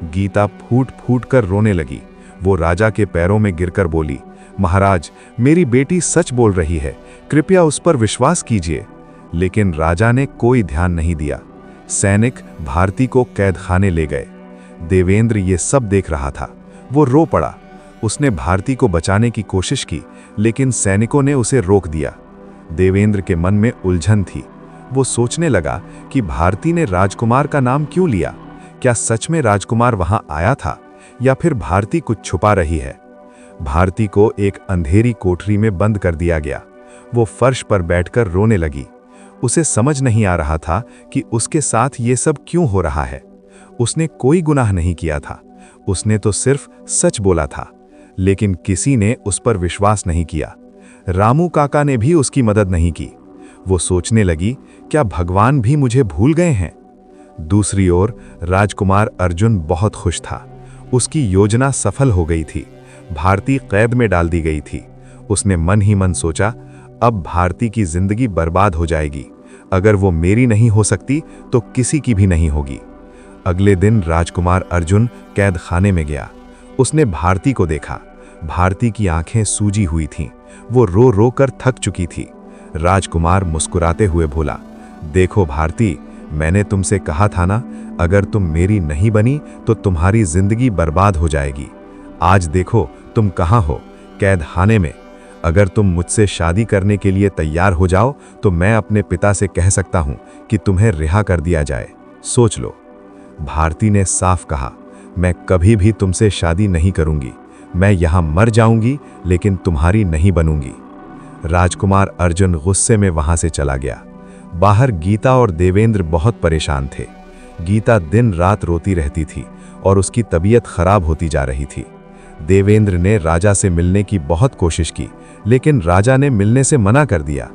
गीता फूट फूट कर रोने लगी। वो राजा के पैरों में गिरकर बोली, महाराज, मेरी बेटी सच बोल रही है, कृपया उस पर विश्वास कीजिए। लेकिन राजा ने कोई ध्यान नहीं दिया। सैनिक भारती को कैद खाने ले गए। देवेंद्र ये सब देख रहा था। वो रो पड़ा। उसने भारती को बचाने की कोशिश की, लेकिन सैनिकों ने उसे रोक दिया। देवेंद्र के मन में उलझन थी। वो सोचने लगा कि भारती ने राजकुमार का नाम क्यों लिया। क्या सच में राजकुमार वहां आया था, या फिर भारती कुछ छुपा रही है। भारती को एक अंधेरी कोठरी में बंद कर दिया गया। वो फर्श पर बैठकर रोने लगी। उसे समझ नहीं आ रहा था कि उसके साथ ये सब क्यों हो रहा है। उसने कोई गुनाह नहीं किया था। उसने तो सिर्फ सच बोला था, लेकिन किसी ने उस पर विश्वास नहीं किया। रामू काका ने भी उसकी मदद नहीं की। वो सोचने लगी, क्या भगवान भी मुझे भूल गए हैं। दूसरी ओर राजकुमार अर्जुन बहुत खुश था। उसकी योजना सफल हो गई थी। भारती कैद में डाल दी गई थी। उसने मन ही मन सोचा, अब भारती की जिंदगी बर्बाद हो जाएगी। अगर वो मेरी नहीं हो सकती तो किसी की भी नहीं होगी। अगले दिन राजकुमार अर्जुन कैद खाने में गया। उसने भारती को देखा। भारती की आंखें सूजी हुई थीं। वो रो रो कर थक चुकी थी। राजकुमार मुस्कुराते हुए बोला, देखो भारती, मैंने तुमसे कहा था ना, अगर तुम मेरी नहीं बनी तो तुम्हारी जिंदगी बर्बाद हो जाएगी। आज देखो तुम कहाँ हो, कैद खाने में। अगर तुम मुझसे शादी करने के लिए तैयार हो जाओ तो मैं अपने पिता से कह सकता हूं कि तुम्हें रिहा कर दिया जाए। सोच लो। भारती ने साफ कहा, मैं कभी भी तुमसे शादी नहीं करूंगी। मैं यहां मर जाऊंगी, लेकिन तुम्हारी नहीं बनूंगी। राजकुमार अर्जुन गुस्से में वहां से चला गया। बाहर गीता और देवेंद्र बहुत परेशान थे। गीता दिन रात रोती रहती थी और उसकी तबीयत खराब होती जा रही थी। देवेंद्र ने राजा से मिलने की बहुत कोशिश की, लेकिन राजा ने मिलने से मना कर दिया।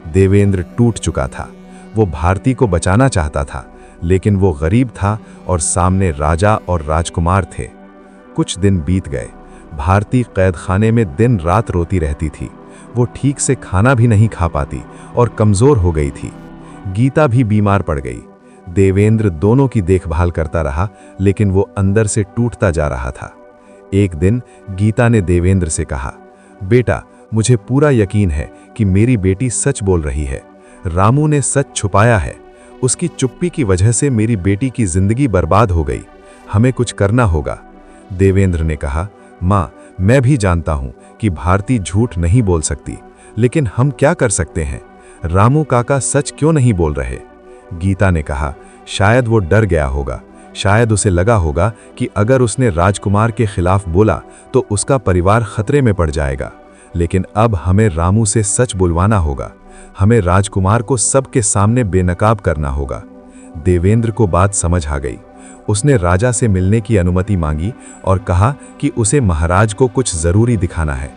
देवेंद्र टूट चुका था। वो भारती को बचाना चाहता था, लेकिन वो गरीब था और सामने राजा और राजकुमार थे। कुछ दिन बीत गए। भारती कैद खाने में दिन रात रोती रहती थी। वो ठीक से खाना भी नहीं खा पाती और कमजोर हो गई थी। गीता भी बीमार पड़ गई। देवेंद्र दोनों की देखभाल करता रहा, लेकिन वो अंदर से टूटता जा रहा था। एक दिन गीता ने देवेंद्र से कहा, बेटा, मुझे पूरा यकीन है कि मेरी बेटी सच बोल रही है। रामू ने सच छुपाया है। उसकी चुप्पी की वजह से मेरी बेटी की जिंदगी बर्बाद हो गई। हमें कुछ करना होगा। देवेंद्र ने कहा, माँ, मैं भी जानता हूं कि भारती झूठ नहीं बोल सकती, लेकिन हम क्या कर सकते हैं? रामू काका सच क्यों नहीं बोल रहे? गीता ने कहा, शायद वो डर गया होगा। शायद उसे लगा होगा कि अगर उसने राजकुमार के खिलाफ बोला तो उसका परिवार खतरे में पड़ जाएगा। लेकिन अब हमें रामू से सच बुलवाना होगा। हमें राजकुमार को सबके सामने बेनकाब करना होगा। देवेंद्र को बात समझ आ गई। उसने राजा से मिलने की अनुमति मांगी और कहा कि उसे महाराज को कुछ जरूरी दिखाना है।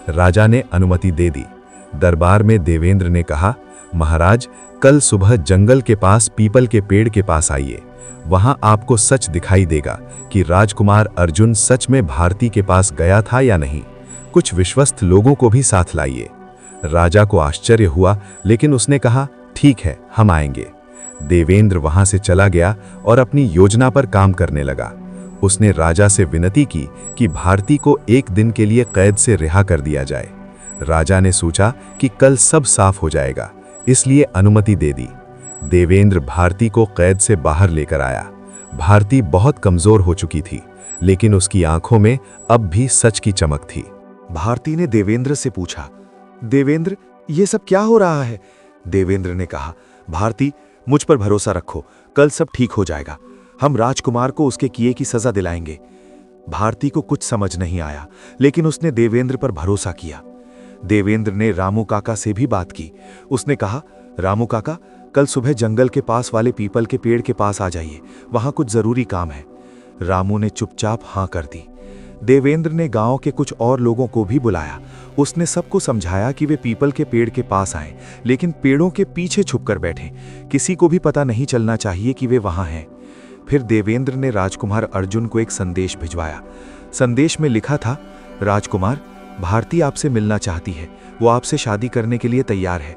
राजा ने अनुमति दे दी। दरबार में देवेंद्र ने कहा, महाराज, कल सुबह जंगल के पास पीपल के पेड़ के पास आइए। वहां आपको सच दिखाई देगा कि राजकुमार अर्जुन सच में भारती के पास गया था या नहीं। कुछ विश्वस्त लोगों को भी साथ लाइए। राजा को आश्चर्य हुआ, लेकिन उसने कहा, ठीक है, हम आएंगे। देवेंद्र वहां से चला गया और अपनी योजना पर काम करने लगा। उसने राजा से विनती की कि भारती को एक दिन के लिए कैद से रिहा कर दिया जाए। राजा ने सोचा कि कल सब साफ हो जाएगा, इसलिए अनुमति दे दी। देवेंद्र भारती को कैद से बाहर लेकर आया। भारती बहुत कमजोर हो चुकी थी, लेकिन उसकी आंखों में अब भी सच की चमक थी। भारती ने देवेंद्र से पूछा, देवेंद्र, ये सब क्या हो रहा है? देवेंद्र ने कहा, भारती, मुझ पर भरोसा रखो, कल सब ठीक हो जाएगा। हम राजकुमार को उसके किए की सजा दिलाएंगे। भारती को कुछ समझ नहीं आया, लेकिन उसने देवेंद्र पर भरोसा किया। देवेंद्र ने रामू काका से भी बात की। उसने कहा, रामू काका, कल सुबह जंगल के पास वाले पीपल के पेड़ के पास आ जाइए, वहां कुछ जरूरी काम है। रामू ने चुपचाप हाँ कर दी। देवेंद्र ने गांव के कुछ और लोगों को भी बुलाया। उसने सबको समझाया कि वे पीपल के पेड़ के पास आएं, लेकिन पेड़ों के पीछे छुपकर बैठें। किसी को भी पता नहीं चलना चाहिए कि वे वहां हैं। फिर देवेंद्र ने राजकुमार अर्जुन को एक संदेश भिजवाया। संदेश में लिखा था, राजकुमार, भारती आपसे मिलना चाहती है। वो आपसे शादी करने के लिए तैयार है।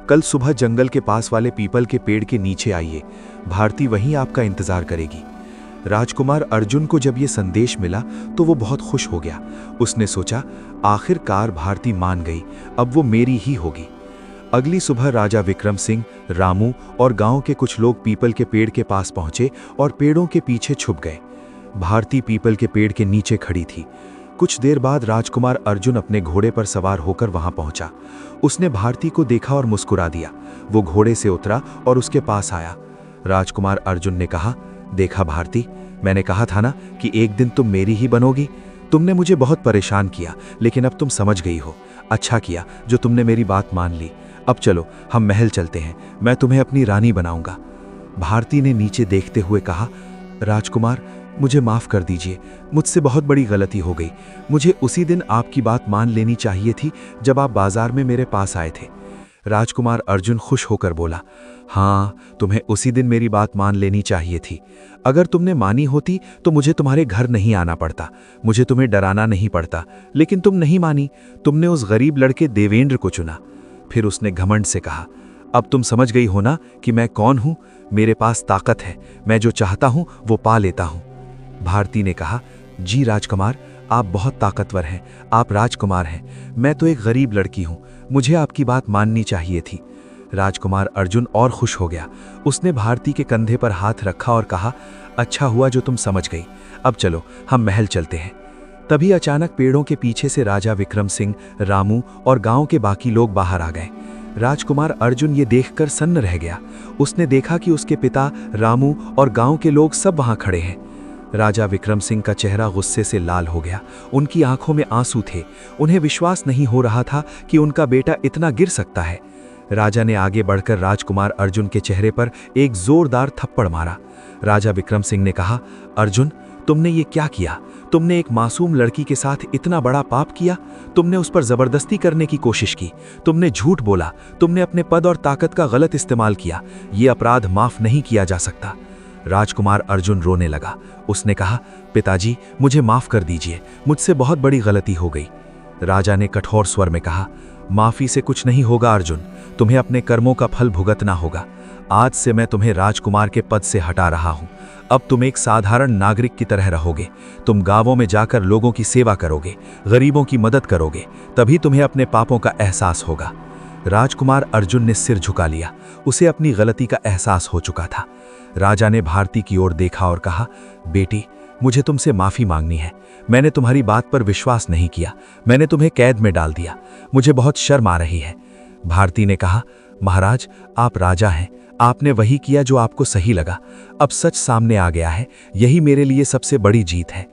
कल सुबह जंगल के पास वाले पीपल के पेड़ के नीचे आइए। भारती वहीं आपका इंतजार करेगी। राजकुमार अर्जुन को जब ये संदेश मिला तो वो बहुत खुश हो गया। उसने सोचा, आखिरकार भारती मान गई, अब वो मेरी ही होगी। अगली सुबह राजा विक्रम सिंह, रामू और गांव के कुछ लोग पीपल के पेड़ के पास पहुंचे और पेड़ों के पीछे छुप गए। भारती पीपल के पेड़ के नीचे खड़ी थी। कुछ देर बाद राजकुमार अर्जुन अपने घोड़े पर सवार होकर वहां पहुंचा। उसने भारती को देखा और मुस्कुरा दिया। वो घोड़े से उतरा और उसके पास आया। राजकुमार अर्जुन ने कहा, देखा भारती, मैंने कहा था ना कि एक दिन तुम मेरी ही बनोगी। तुमने मुझे बहुत परेशान किया, लेकिन अब तुम समझ गई हो। अच्छा किया जो तुमने मेरी बात मान ली। अब चलो हम महल चलते हैं, मैं तुम्हें अपनी रानी बनाऊंगा। भारती ने नीचे देखते हुए कहा, राजकुमार मुझे माफ कर दीजिए, मुझसे बहुत बड़ी गलती हो गई। मुझे उसी दिन आपकी बात मान लेनी चाहिए थी जब आप बाजार में मेरे पास आए थे। राजकुमार अर्जुन खुश होकर बोला, हाँ, तुम्हें उसी दिन मेरी बात मान लेनी चाहिए थी। अगर तुमने मानी होती तो मुझे तुम्हारे घर नहीं आना पड़ता, मुझे तुम्हें डराना नहीं पड़ता। लेकिन तुम नहीं मानी, तुमने उस गरीब लड़के देवेंद्र को चुना। फिर उसने घमंड से कहा, अब तुम समझ गई हो ना कि मैं कौन हूं। मेरे पास ताकत है, मैं जो चाहता हूं वो पा लेता हूं। भारती ने कहा, जी राजकुमार, आप बहुत ताकतवर हैं, आप राजकुमार हैं। मैं तो एक गरीब लड़की हूं, मुझे आपकी बात माननी चाहिए थी। राजकुमार अर्जुन और खुश हो गया। उसने भारती के कंधे पर हाथ रखा और कहा, अच्छा हुआ जो तुम समझ गई। अब चलो हम महल चलते हैं। तभी अचानक पेड़ों के पीछे से राजा विक्रम सिंह, रामू और गांव के बाकी लोग बाहर आ गए। राजकुमार अर्जुन ये देखकर सन्न रह गया। उसने देखा कि उसके पिता, रामू और गांव के लोग सब वहां खड़े हैं। राजा विक्रम सिंह का चेहरा गुस्से से लाल हो गया। उनकी आंखों में आंसू थे। उन्हें विश्वास नहीं हो रहा था कि उनका बेटा इतना गिर सकता है। राजा ने आगे बढ़कर राजकुमार अर्जुन के चेहरे पर एक जोरदार थप्पड़ मारा। राजा विक्रम सिंह ने कहा, अर्जुन, तुमने ये क्या किया? तुमने एक मासूम लड़की के साथ इतना बड़ा पाप किया। तुमने उस पर जबरदस्ती करने की कोशिश की, तुमने झूठ बोला, तुमने अपने पद और ताकत का गलत इस्तेमाल किया। ये अपराध माफ नहीं किया जा सकता। राजकुमार अर्जुन रोने लगा। उसने कहा, पिताजी, मुझे माफ कर दीजिए, मुझसे बहुत बड़ी गलती हो गई। राजा ने कठोर स्वर में कहा, माफी से कुछ नहीं होगा अर्जुन, तुम्हें अपने कर्मों का फल भुगतना होगा। आज से मैं तुम्हें राजकुमार के पद से हटा रहा हूं। अब तुम एक साधारण नागरिक की तरह रहोगे। तुम गांवों में जाकर लोगों की सेवा करोगे, गरीबों की मदद करोगे, तभी तुम्हें अपने पापों का एहसास होगा। राजकुमार अर्जुन ने सिर झुका लिया। उसे अपनी गलती का एहसास हो चुका था। राजा ने भारती की ओर देखा और कहा, बेटी, मुझे तुमसे माफी मांगनी है। मैंने तुम्हारी बात पर विश्वास नहीं किया, मैंने तुम्हें कैद में डाल दिया। मुझे बहुत शर्म आ रही है। भारती ने कहा, महाराज, आप राजा हैं, आपने वही किया जो आपको सही लगा। अब सच सामने आ गया है, यही मेरे लिए सबसे बड़ी जीत है।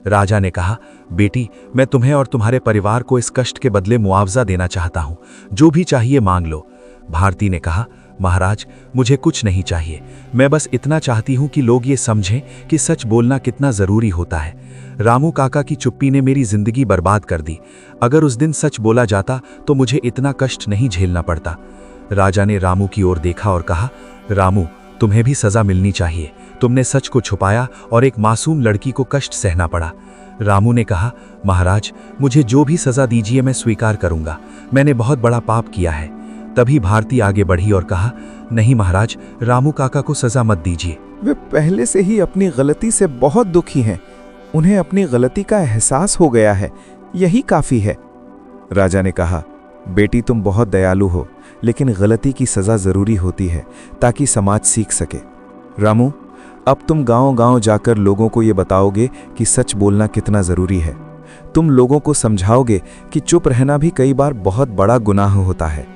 राजा ने कहा, बेटी, मैं तुम्हें और तुम्हारे परिवार को इस कष्ट के बदले मुआवजा देना चाहता हूं, जो भी चाहिए मांग लो। भारती ने कहा, महाराज, मुझे कुछ नहीं चाहिए, मैं बस इतना चाहती हूं कि लोग ये समझें कि सच बोलना कितना जरूरी होता है। रामू काका की चुप्पी ने मेरी जिंदगी बर्बाद कर दी। अगर उस दिन सच बोला जाता तो मुझे इतना कष्ट नहीं झेलना पड़ता। राजा ने रामू की ओर देखा और कहा, रामू, तुम्हें भी सजा मिलनी चाहिए। तुमने सच को छुपाया और एक मासूम लड़की को कष्ट सहना पड़ा। रामू ने कहा, महाराज, मुझे जो भी सजा दीजिए मैं स्वीकार करूंगा। मैंने बहुत बड़ा पाप किया है। तभी भारती आगे बढ़ी और कहा, नहीं महाराज, रामू काका को सजा मत दीजिए। वे पहले से ही अपनी गलती से बहुत दुखी हैं। उन्हें अपनी गलती का एहसास हो गया है, यही काफी है। राजा ने कहा, बेटी, तुम बहुत दयालु हो, लेकिन गलती की सजा जरूरी होती है ताकि समाज सीख सके। रामू, अब तुम गांव-गांव जाकर लोगों को ये बताओगे कि सच बोलना कितना जरूरी है। तुम लोगों को समझाओगे कि चुप रहना भी कई बार बहुत बड़ा गुनाह होता है।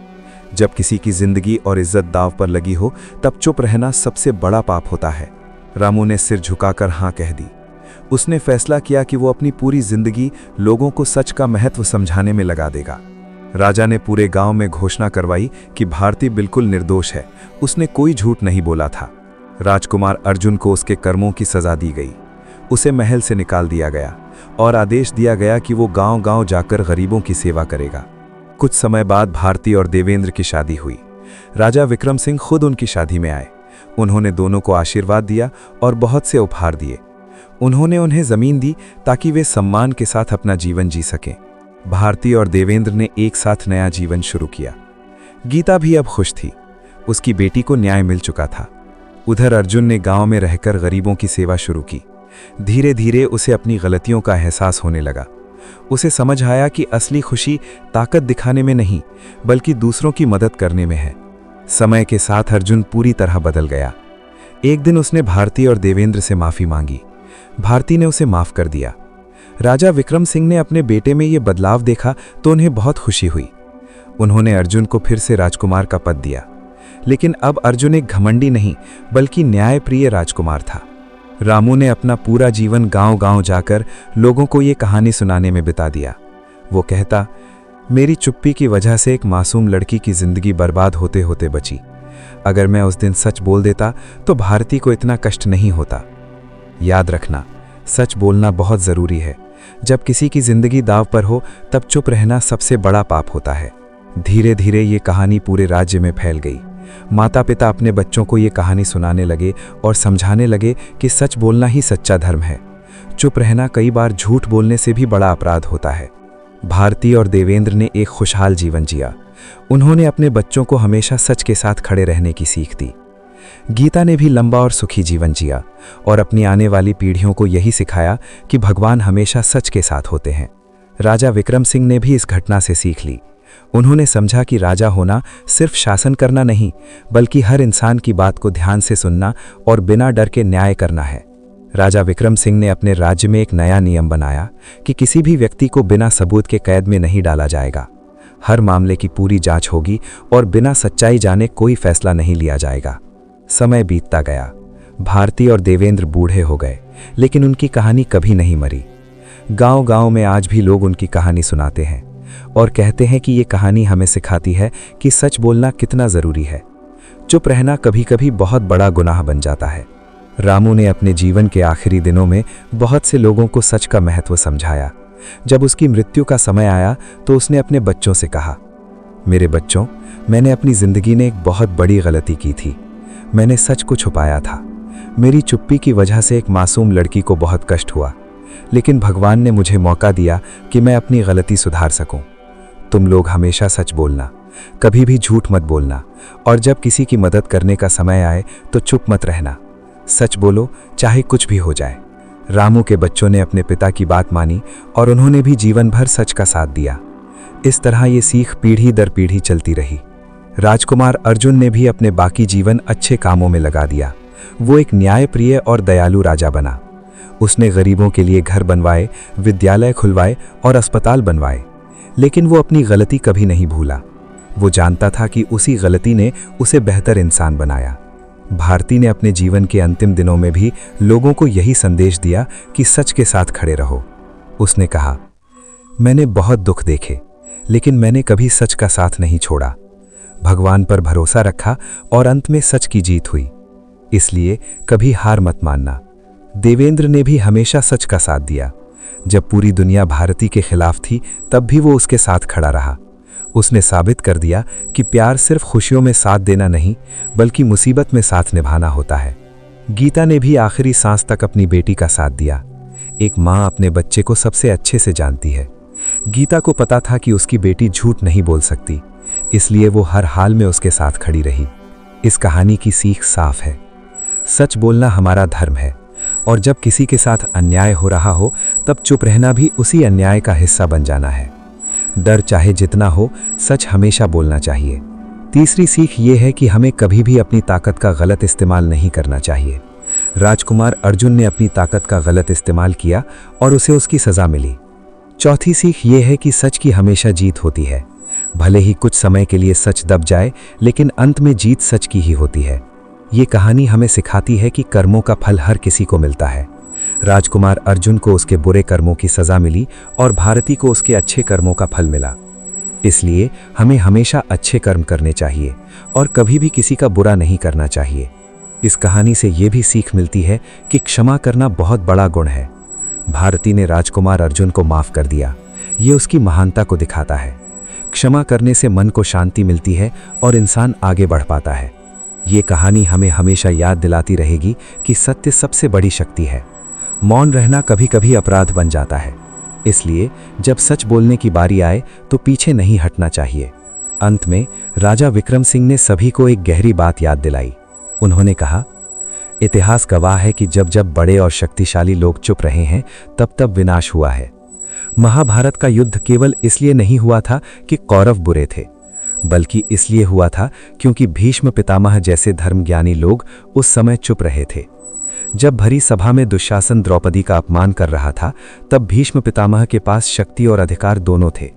जब किसी की जिंदगी और इज्जत दांव पर लगी हो, तब चुप रहना सबसे बड़ा पाप होता है। रामू ने सिर झुकाकर हाँ कह दी। उसने फैसला किया कि वो अपनी पूरी जिंदगी लोगों को सच का महत्व समझाने में लगा देगा। राजा ने पूरे गांव में घोषणा करवाई कि भारती बिल्कुल निर्दोष है, उसने कोई झूठ नहीं बोला था। राजकुमार अर्जुन को उसके कर्मों की सजा दी गई। उसे महल से निकाल दिया गया और आदेश दिया गया कि वो गांव-गांव जाकर गरीबों की सेवा करेगा। कुछ समय बाद भारती और देवेंद्र की शादी हुई। राजा विक्रम सिंह खुद उनकी शादी में आए। उन्होंने दोनों को आशीर्वाद दिया और बहुत से उपहार दिए। उन्होंने उन्हें जमीन दी ताकि वे सम्मान के साथ अपना जीवन जी सकें। भारती और देवेंद्र ने एक साथ नया जीवन शुरू किया। गीता भी अब खुश थी। उसकी बेटी को न्याय मिल चुका था। उधर अर्जुन ने गांव में रहकर गरीबों की सेवा शुरू की। धीरे धीरे उसे अपनी गलतियों का एहसास होने लगा। उसे समझ आया कि असली खुशी ताकत दिखाने में नहीं, बल्कि दूसरों की मदद करने में है। समय के साथ अर्जुन पूरी तरह बदल गया। एक दिन उसने भारती और देवेंद्र से माफी मांगी। भारती ने उसे माफ कर दिया। राजा विक्रम सिंह ने अपने बेटे में ये बदलाव देखा तो उन्हें बहुत खुशी हुई। उन्होंने अर्जुन को फिर से राजकुमार का पद दिया। लेकिन अब अर्जुन एक घमंडी नहीं, बल्कि न्यायप्रिय राजकुमार था। रामू ने अपना पूरा जीवन गांव-गांव जाकर लोगों को ये कहानी सुनाने में बिता दिया। वो कहता, मेरी चुप्पी की वजह से एक मासूम लड़की की जिंदगी बर्बाद होते होते बची। अगर मैं उस दिन सच बोल देता तो भारती को इतना कष्ट नहीं होता। याद रखना, सच बोलना बहुत जरूरी है। जब किसी की जिंदगी दांव पर हो तब चुप रहना सबसे बड़ा पाप होता है। धीरे धीरे ये कहानी पूरे राज्य में फैल गई। माता पिता अपने बच्चों को ये कहानी सुनाने लगे और समझाने लगे कि सच बोलना ही सच्चा धर्म है। चुप रहना कई बार झूठ बोलने से भी बड़ा अपराध होता है। भारती और देवेंद्र ने एक खुशहाल जीवन जिया। उन्होंने अपने बच्चों को हमेशा सच के साथ खड़े रहने की सीख दी। गीता ने भी लंबा और सुखी जीवन जिया और अपनी आने वाली पीढ़ियों को यही सिखाया कि भगवान हमेशा सच के साथ होते हैं। राजा विक्रम सिंह ने भी इस घटना से सीख ली। उन्होंने समझा कि राजा होना सिर्फ शासन करना नहीं, बल्कि हर इंसान की बात को ध्यान से सुनना और बिना डर के न्याय करना है। राजा विक्रम सिंह ने अपने राज्य में एक नया नियम बनाया कि किसी भी व्यक्ति को बिना सबूत के कैद में नहीं डाला जाएगा। हर मामले की पूरी जांच होगी और बिना सच्चाई जाने कोई फैसला नहीं लिया जाएगा। समय बीतता गया। भारती और देवेंद्र बूढ़े हो गए, लेकिन उनकी कहानी कभी नहीं मरी। गांव-गांव में आज भी लोग उनकी कहानी सुनाते हैं और कहते हैं कि ये कहानी हमें सिखाती है कि सच बोलना कितना जरूरी है। चुप रहना कभी-कभी बहुत बड़ा गुनाह बन जाता है। रामू ने अपने जीवन के आखिरी दिनों में बहुत से लोगों को सच का महत्व समझाया। जब उसकी मृत्यु का समय आया तो उसने अपने बच्चों से कहा, मेरे बच्चों, मैंने अपनी जिंदगी में एक बहुत बड़ी गलती की थी। मैंने सच को छुपाया था। मेरी चुप्पी की वजह से एक मासूम लड़की को बहुत कष्ट हुआ, लेकिन भगवान ने मुझे मौका दिया कि मैं अपनी गलती सुधार सकूं। तुम लोग हमेशा सच बोलना, कभी भी झूठ मत बोलना, और जब किसी की मदद करने का समय आए तो चुप मत रहना। सच बोलो, चाहे कुछ भी हो जाए। रामू के बच्चों ने अपने पिता की बात मानी और उन्होंने भी जीवन भर सच का साथ दिया। इस तरह ये सीख पीढ़ी दर पीढ़ी चलती रही। राजकुमार अर्जुन ने भी अपने बाकी जीवन अच्छे कामों में लगा दिया। वो एक न्यायप्रिय और दयालु राजा बना। उसने गरीबों के लिए घर बनवाए, विद्यालय खुलवाए और अस्पताल बनवाए। लेकिन वो अपनी गलती कभी नहीं भूला। वो जानता था कि उसी गलती ने उसे बेहतर इंसान बनाया। भारती ने अपने जीवन के अंतिम दिनों में भी लोगों को यही संदेश दिया कि सच के साथ खड़े रहो। उसने कहा, मैंने बहुत दुख देखे, लेकिन मैंने कभी सच का साथ नहीं छोड़ा। भगवान पर भरोसा रखा और अंत में सच की जीत हुई। इसलिए कभी हार मत मानना। देवेंद्र ने भी हमेशा सच का साथ दिया। जब पूरी दुनिया भारती के खिलाफ थी, तब भी वो उसके साथ खड़ा रहा। उसने साबित कर दिया कि प्यार सिर्फ खुशियों में साथ देना नहीं, बल्कि मुसीबत में साथ निभाना होता है। गीता ने भी आखिरी सांस तक अपनी बेटी का साथ दिया। एक माँ अपने बच्चे को सबसे अच्छे से जानती है। गीता को पता था कि उसकी बेटी झूठ नहीं बोल सकती, इसलिए वो हर हाल में उसके साथ खड़ी रही। इस कहानी की सीख साफ है, सच बोलना हमारा धर्म है, और जब किसी के साथ अन्याय हो रहा हो तब चुप रहना भी उसी अन्याय का हिस्सा बन जाना है। डर चाहे जितना हो, सच हमेशा बोलना चाहिए। तीसरी सीख ये है कि हमें कभी भी अपनी ताकत का गलत इस्तेमाल नहीं करना चाहिए। राजकुमार अर्जुन ने अपनी ताकत का गलत इस्तेमाल किया और उसे उसकी सजा मिली। चौथी सीख ये है कि सच की हमेशा जीत होती है। भले ही कुछ समय के लिए सच दब जाए, लेकिन अंत में जीत सच की ही होती है। ये कहानी हमें सिखाती है कि कर्मों का फल हर किसी को मिलता है। राजकुमार अर्जुन को उसके बुरे कर्मों की सजा मिली और भारती को उसके अच्छे कर्मों का फल मिला। इसलिए हमें हमेशा अच्छे कर्म करने चाहिए और कभी भी किसी का बुरा नहीं करना चाहिए। इस कहानी से ये भी सीख मिलती है कि क्षमा करना बहुत बड़ा गुण है। भारती ने राजकुमार अर्जुन को माफ कर दिया। ये उसकी महानता को दिखाता है। क्षमा करने से मन को शांति मिलती है और इंसान आगे बढ़ पाता है। ये कहानी हमें हमेशा याद दिलाती रहेगी कि सत्य सबसे बड़ी शक्ति है। मौन रहना कभी कभी अपराध बन जाता है, इसलिए जब सच बोलने की बारी आए तो पीछे नहीं हटना चाहिए। अंत में राजा विक्रम सिंह ने सभी को एक गहरी बात याद दिलाई। उन्होंने कहा, इतिहास गवाह है कि जब जब बड़े और शक्तिशाली लोग चुप रहे हैं तब तब विनाश हुआ है। महाभारत का युद्ध केवल इसलिए नहीं हुआ था कि कौरव बुरे थे, बल्कि इसलिए हुआ था क्योंकि भीष्म पितामह जैसे धर्मज्ञानी लोग उस समय चुप रहे थे। जब भरी सभा में दुशासन द्रौपदी का अपमान कर रहा था, तब भीष्म पितामह के पास शक्ति और अधिकार दोनों थे।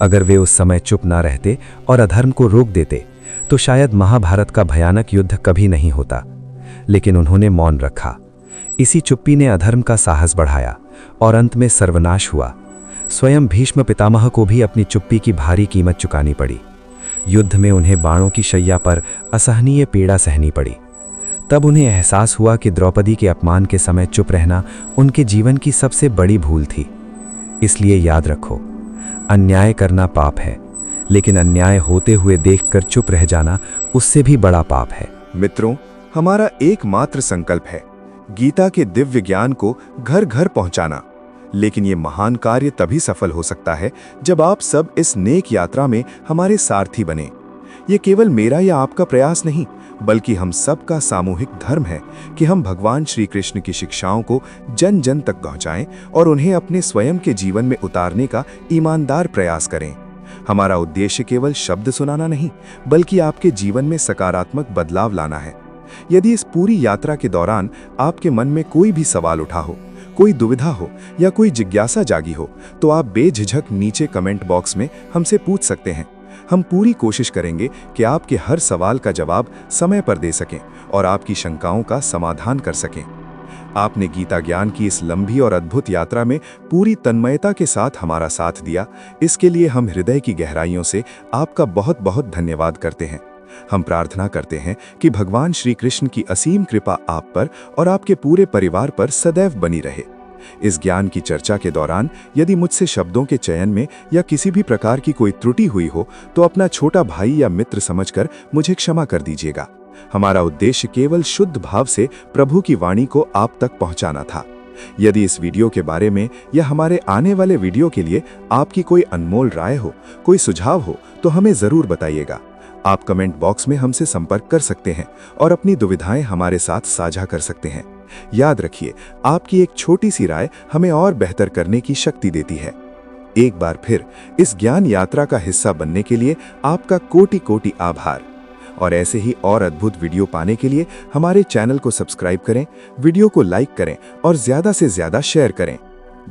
अगर वे उस समय चुप ना रहते और अधर्म को रोक देते तो शायद महाभारत का भयानक युद्ध कभी नहीं होता। लेकिन उन्होंने मौन रखा। इसी चुप्पी ने अधर्म का साहस बढ़ाया और अंत में सर्वनाश हुआ। स्वयं भीष्म पितामह को भी अपनी चुप्पी की भारी कीमत चुकानी पड़ी। युद्ध में उन्हें बाणों की शैया पर असहनीय पीड़ा सहनी पड़ी। तब उन्हें एहसास हुआ कि द्रौपदी के अपमान के समय चुप रहना उनके जीवन की सबसे बड़ी भूल थी। इसलिए याद रखो, अन्याय करना पाप है, लेकिन अन्याय होते हुए देखकर चुप रह जाना उससे भी बड़ा पाप है। मित्रों, हमारा एकमात्र संकल्प है गीता के दिव्य ज्ञान को घर घर पहुंचाना। लेकिन ये महान कार्य तभी सफल हो सकता है जब आप सब इस नेक यात्रा में हमारे सारथी बने। ये केवल मेरा या आपका प्रयास नहीं, बल्कि हम सबका सामूहिक धर्म है कि हम भगवान श्री कृष्ण की शिक्षाओं को जन जन तक पहुंचाएं और उन्हें अपने स्वयं के जीवन में उतारने का ईमानदार प्रयास करें। हमारा उद्देश्य केवल शब्द सुनाना नहीं, बल्कि आपके जीवन में सकारात्मक बदलाव लाना है। यदि इस पूरी यात्रा के दौरान आपके मन में कोई भी सवाल उठा हो, कोई दुविधा हो या कोई जिज्ञासा जागी हो, तो आप बेझिझक नीचे कमेंट बॉक्स में हमसे पूछ सकते हैं। हम पूरी कोशिश करेंगे कि आपके हर सवाल का जवाब समय पर दे सकें और आपकी शंकाओं का समाधान कर सकें। आपने गीता ज्ञान की इस लंबी और अद्भुत यात्रा में पूरी तन्मयता के साथ हमारा साथ दिया। इसके लिए हम हृदय की गहराइयों से आपका बहुत बहुत धन्यवाद करते हैं। हम प्रार्थना करते हैं कि भगवान श्री कृष्ण की असीम कृपा आप पर और आपके पूरे परिवार पर सदैव बनी रहे। इस ज्ञान की चर्चा के दौरान यदि मुझसे शब्दों के चयन में या किसी भी प्रकार की कोई त्रुटि हुई हो, तो अपना छोटा भाई या मित्र समझकर मुझे क्षमा कर दीजिएगा। हमारा उद्देश्य केवल शुद्ध भाव से प्रभु की वाणी को आप तक पहुंचाना था। यदि इस वीडियो के बारे में या हमारे आने वाले वीडियो के लिए आपकी कोई अनमोल राय हो, कोई सुझाव हो, तो हमें जरूर बताइएगा। आप कमेंट बॉक्स में हमसे संपर्क कर सकते हैं और अपनी दुविधाएं हमारे साथ साझा कर सकते हैं। याद रखिए, आपकी एक छोटी सी राय हमें और बेहतर करने की शक्ति देती है। एक बार फिर इस ज्ञान यात्रा का हिस्सा बनने के लिए आपका कोटि कोटि आभार। और ऐसे ही और अद्भुत वीडियो पाने के लिए हमारे चैनल को सब्सक्राइब करें, वीडियो को लाइक करें और ज्यादा से ज्यादा शेयर करें।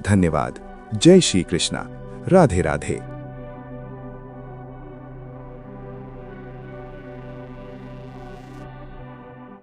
धन्यवाद। जय श्री कृष्णा। राधे राधे।